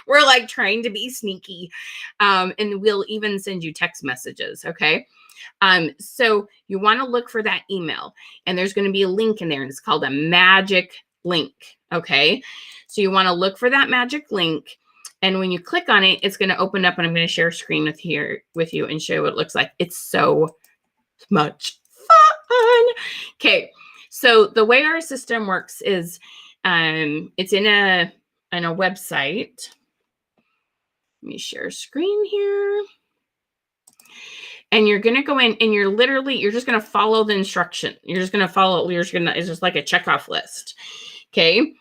We're like trying to be sneaky, and we'll even send you text messages. Okay. So you want to look for that email, and there's going to be a link in there, and it's called a magic link. Okay. So you want to look for that magic link. And when you click on it, it's going to open up, and I'm going to share a screen with you and show you what it looks like. It's so much fun. Okay. So the way our system works is, it's in a website. Let me share a screen here. And you're going to go in and you're just going to follow the instruction. It's just like a checkoff list. Okay.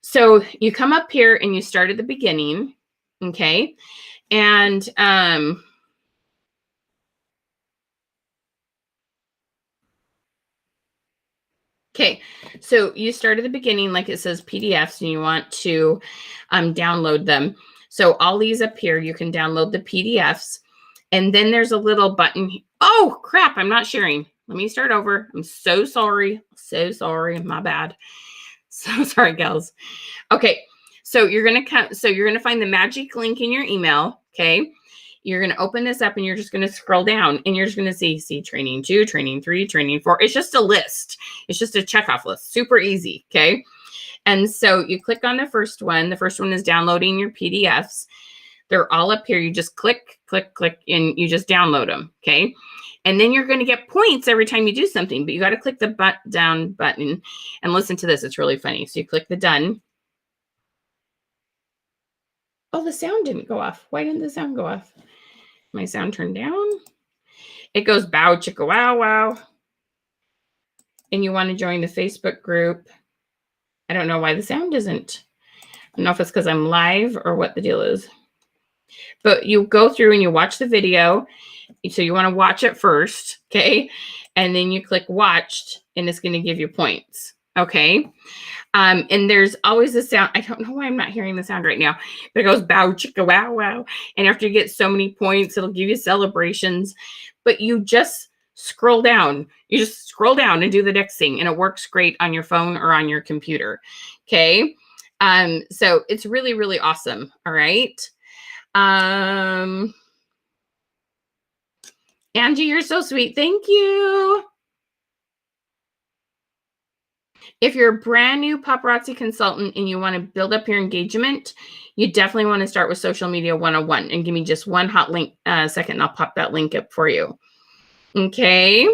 So you come up here and you start at the beginning. Okay. And, okay. So you start at the beginning, like it says PDFs, and you want to, download them. So all these up here, you can download the PDFs. And then there's a little button. Oh, crap. I'm not sharing. Let me start over. I'm so sorry. So sorry. My bad. So sorry, gals. Okay. So you're going to find the magic link in your email. Okay. You're going to open this up and you're just going to scroll down and you're just going to see training 2, training 3, training 4. It's just a list. It's just a checkoff list. Super easy. Okay. And so you click on the first one. The first one is downloading your PDFs. They're all up here. You just click, and you just download them. Okay. And then you're going to get points every time you do something, but you got to click the down button and listen to this. It's really funny. So you click the done. Oh, the sound didn't go off. Why didn't the sound go off? My sound turned down. It goes bow, chicka, wow, wow. And you want to join the Facebook group. I don't know why the sound isn't. I don't know if it's because I'm live or what the deal is. But you go through and you watch the video. So you want to watch it first, okay? And then you click watched, and it's going to give you points, okay? And there's always a sound. I don't know why I'm not hearing the sound right now, but it goes bow chicka wow wow. And after you get so many points, it'll give you celebrations. But you just scroll down. You just scroll down and do the next thing, and it works great on your phone or on your computer. Okay. So it's really, really awesome. All right. Angie, you're so sweet. Thank you. If you're a brand new paparazzi consultant and you want to build up your engagement, you definitely want to start with Social Media 101. And give me just one hot link second, and I'll pop that link up for you. Okay.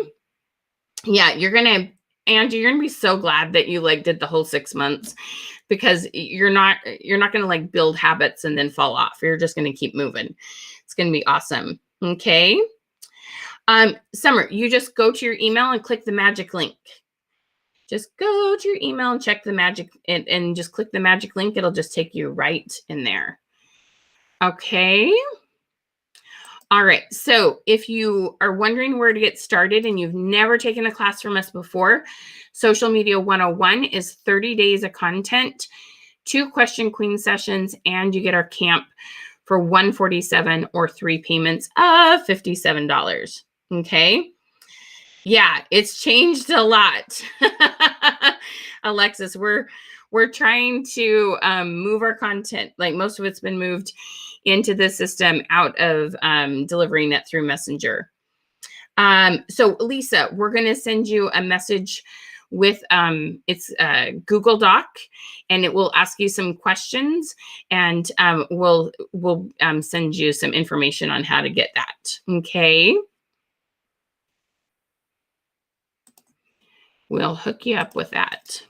Yeah, Angie, you're gonna be so glad that you like did the whole 6 months, because you're not gonna like build habits and then fall off. You're just gonna keep moving. It's gonna be awesome. Okay. Summer, you just go to your email and click the magic link. Just go to your email and check the magic and just click the magic link. It'll just take you right in there. Okay. All right. So if you are wondering where to get started and you've never taken a class from us before, Social Media 101 is 30 days of content, 2 question queen sessions, and you get our camp for $147 or 3 payments of $57. Okay. Yeah, it's changed a lot. Alexis, we're trying to move our content. Like, most of it's been moved into the system out of delivering it through Messenger. So Lisa, we're going to send you a message with it's a Google Doc, and it will ask you some questions, and we'll send you some information on how to get that. Okay. We'll hook you up with that.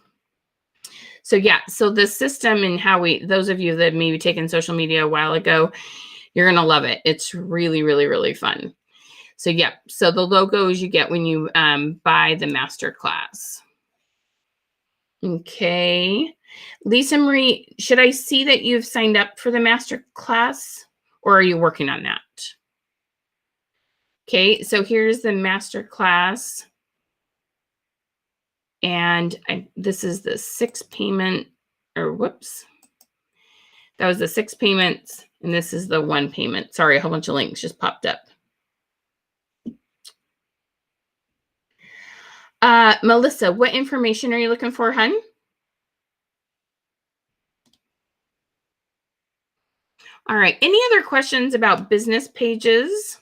So yeah, so the system and how those of you that maybe taken social media a while ago, you're going to love it. It's really, really, really fun. So yeah, so the logos you get when you buy the master class. Okay. Lisa Marie, should I see that you've signed up for the master class, or are you working on that? Okay, so here's the master class. And this is the 6 payment, or whoops. That was the 6 payments, and this is the 1 payment. Sorry, a whole bunch of links just popped up. Melissa, what information are you looking for, hun? All right. Any other questions about business pages?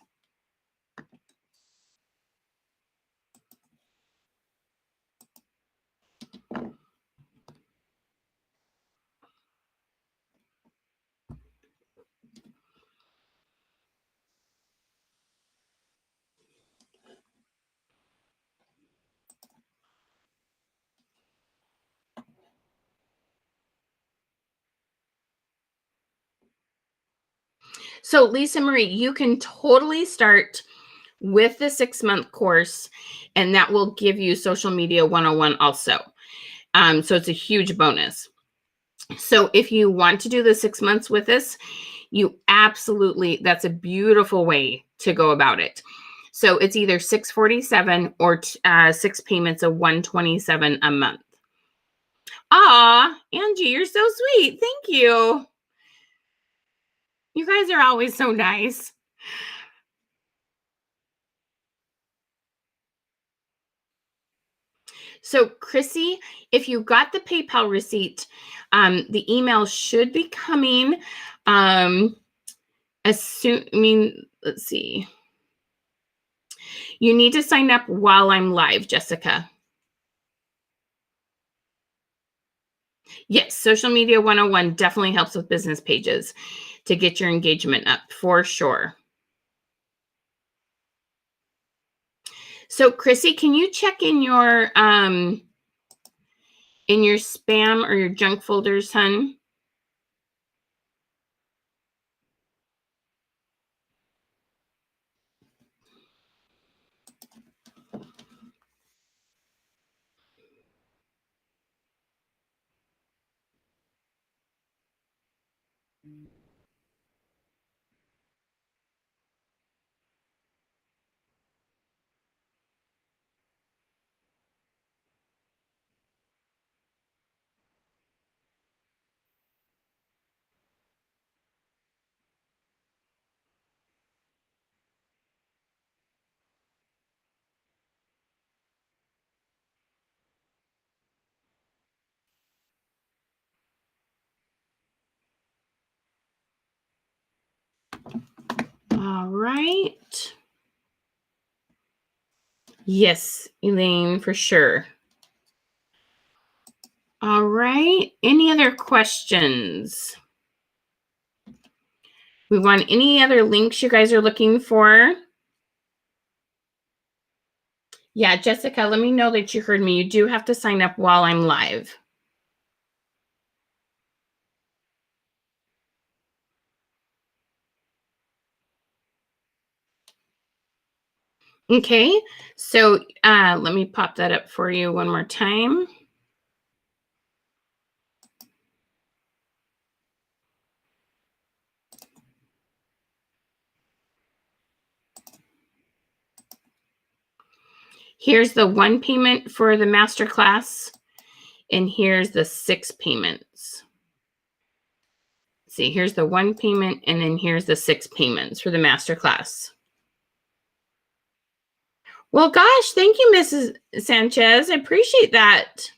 So, Lisa Marie, you can totally start with the 6-month course, and that will give you Social Media 101 also. So it's a huge bonus. So if you want to do the 6 months with us, that's a beautiful way to go about it. So it's either $647 or 6 payments of $127 a month. Aw, Angie, you're so sweet. Thank you. You guys are always so nice. So, Chrissy, if you got the PayPal receipt, the email should be coming as soon. Let's see. You need to sign up while I'm live, Jessica. Yes, Social Media 101 definitely helps with business pages to get your engagement up for sure. So, Chrissy, can you check in your spam or your junk folders, hun? All right. Yes, Elaine, for sure. All right. Any other questions? We want any other links you guys are looking for? Yeah, Jessica, let me know that you heard me. You do have to sign up while I'm live. Okay, so let me pop that up for you one more time. Here's the one payment for the masterclass, and here's the 6 payments. See, here's the one payment, and then here's the 6 payments for the masterclass. Well, gosh, thank you, Mrs. Sanchez. I appreciate that.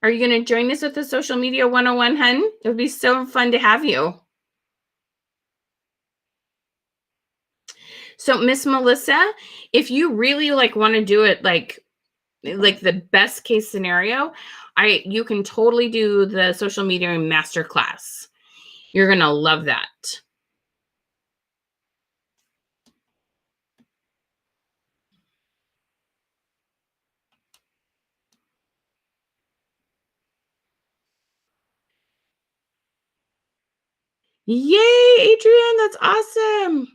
Are you going to join us with the Social Media 101, hun? It would be so fun to have you. So, Miss Melissa, if you really want to do it like the best case scenario, you can totally do the social media masterclass. You're going to love that. Yay, Adrian, that's awesome.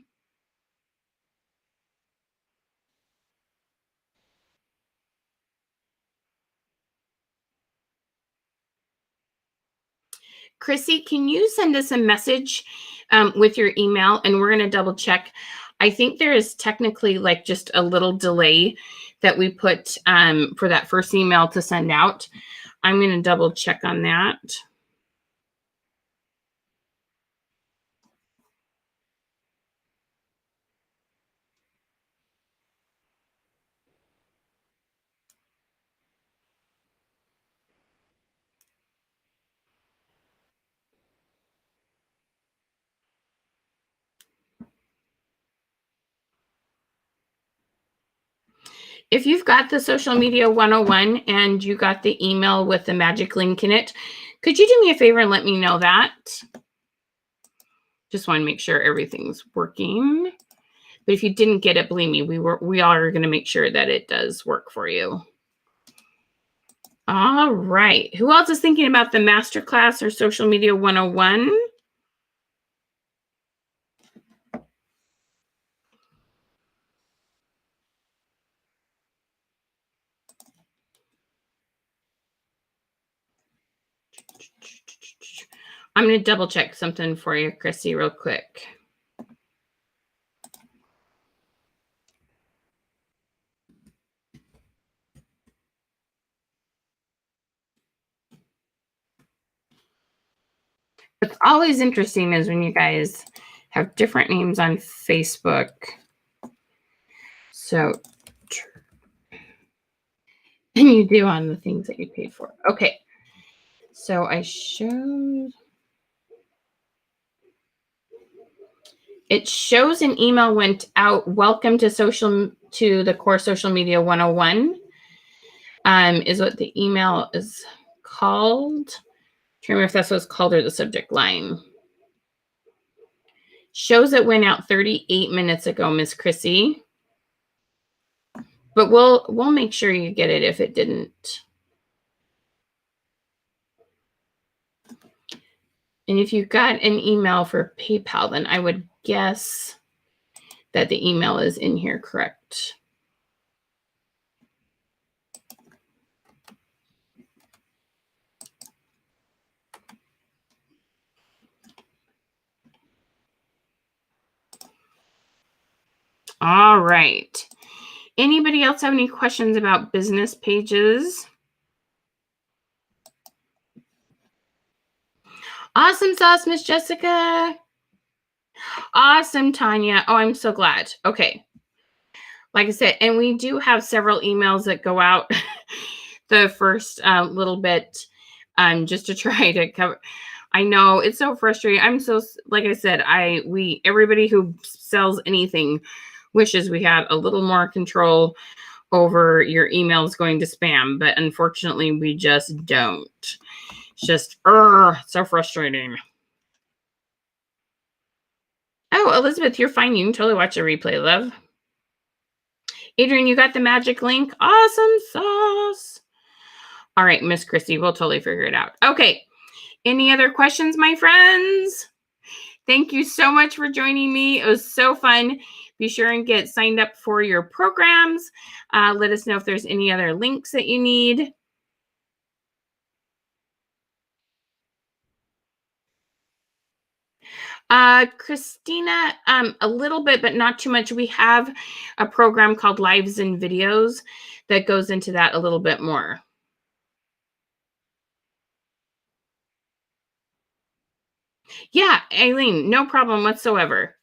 Chrissy, can you send us a message with your email, and we're going to double check. I think there is technically just a little delay that we put for that first email to send out. I'm going to double check on that. If you've got the Social Media 101 and you got the email with the magic link in it, could you do me a favor and let me know that? Just want to make sure everything's working. But if you didn't get it, believe me, we are going to make sure that it does work for you. All right. Who else is thinking about the masterclass or Social Media 101? I'm going to double check something for you, Chrissy, real quick. What's always interesting is when you guys have different names on Facebook. So, and you do on the things that you paid for. Okay. So I showed. It shows an email went out. Welcome to the Core Social Media 101. Is what the email is called. I don't remember if that's what it's called or the subject line. Shows it went out 38 minutes ago, Miss Chrissy. But we'll make sure you get it if it didn't. And if you got an email for PayPal, then I would guess that the email is in here correct. All right. Anybody else have any questions about business pages? Awesome sauce, Miss Jessica. Awesome, Tanya. Oh, I'm so glad. Okay. Like I said, and we do have several emails that go out the first little bit just to try to cover. I know it's so frustrating. I'm so, like I said, everybody who sells anything wishes we had a little more control over your emails going to spam, but unfortunately we just don't. It's just, so frustrating. Oh, Elizabeth, you're fine. You can totally watch a replay, love. Adrian, you got the magic link? Awesome sauce. All right, Miss Christy, we'll totally figure it out. Okay. Any other questions, my friends? Thank you so much for joining me. It was so fun. Be sure and get signed up for your programs. Let us know if there's any other links that you need. Christina, a little bit, but not too much. We have a program called Lives and Videos that goes into that a little bit more. Yeah, Aileen, no problem whatsoever.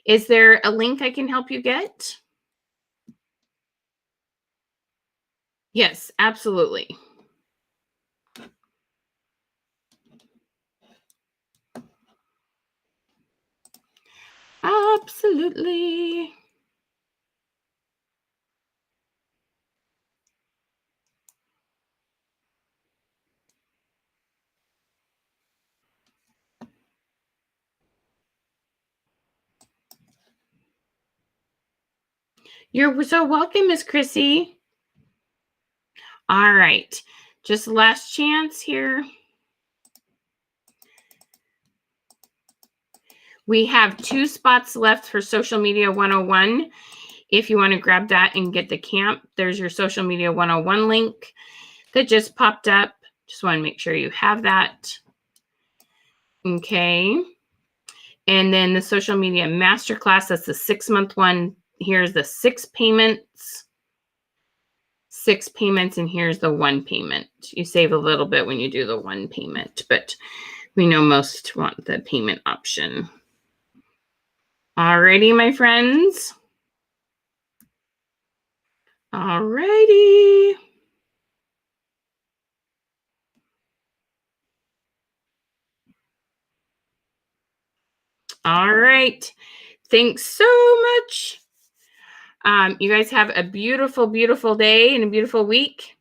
Is there a link I can help you get? Yes, absolutely. Absolutely. You're so welcome, Miss Chrissy. All right. Just last chance here. We have 2 spots left for Social Media 101. If you want to grab that and get the camp, there's your Social Media 101 link that just popped up. Just want to make sure you have that. Okay. And then the Social Media Masterclass, that's the 6-month one. Here's the 6 payments. 6 payments, and here's the 1 payment. You save a little bit when you do the 1 payment, but we know most want the payment option. Alrighty, my friends. Alrighty. All right. Thanks so much. You guys have a beautiful, beautiful day and a beautiful week.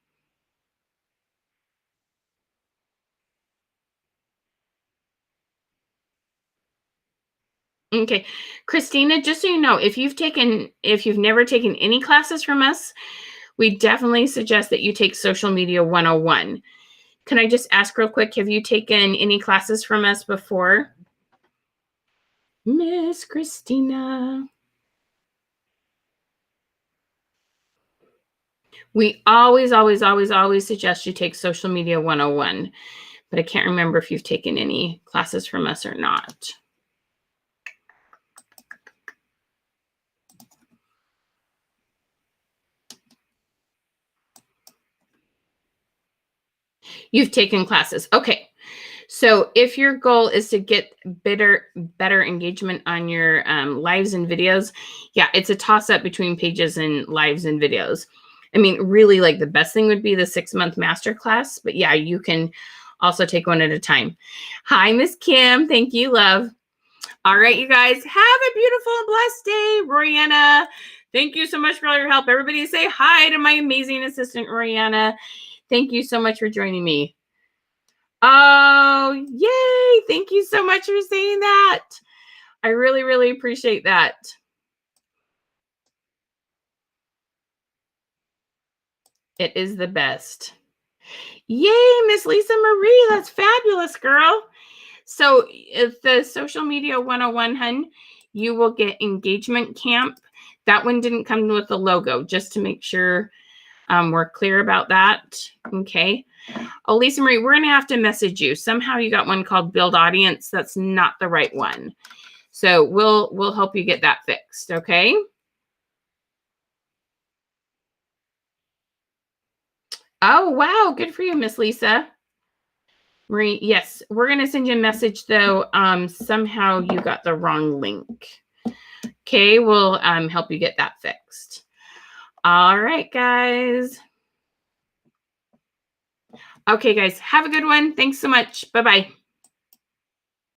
Okay. Christina, just so you know, if you've never taken any classes from us, we definitely suggest that you take Social Media 101. Can I just ask real quick, have you taken any classes from us before? Miss Christina. We always, always, always, always suggest you take Social Media 101, but I can't remember if you've taken any classes from us or not. You've taken classes. Okay. So if your goal is to get better engagement on your lives and videos, yeah, it's a toss up between pages and lives and videos. I mean, really, like the best thing would be the 6-month masterclass, but yeah, you can also take one at a time. Hi, Miss Kim. Thank you, love. All right, you guys, have a beautiful and blessed day. Royanna, thank you so much for all your help. Everybody say hi to my amazing assistant, Royanna. Thank you so much for joining me. Oh, yay. Thank you so much for saying that. I really, really appreciate that. It is the best. Yay, Miss Lisa Marie. That's fabulous, girl. So if the Social Media 101, hun, you will get Engagement Camp. That one didn't come with the logo, just to make sure we're clear about that. Okay. Oh, Lisa Marie, we're going to have to message you. Somehow you got one called Build Audience. That's not the right one. So we'll help you get that fixed. Okay. Oh, wow. Good for you, Miss Lisa. Marie, yes, we're going to send you a message though. Somehow you got the wrong link. Okay, we'll help you get that fixed. All right, guys. Okay, guys, have a good one. Thanks so much. Bye-bye.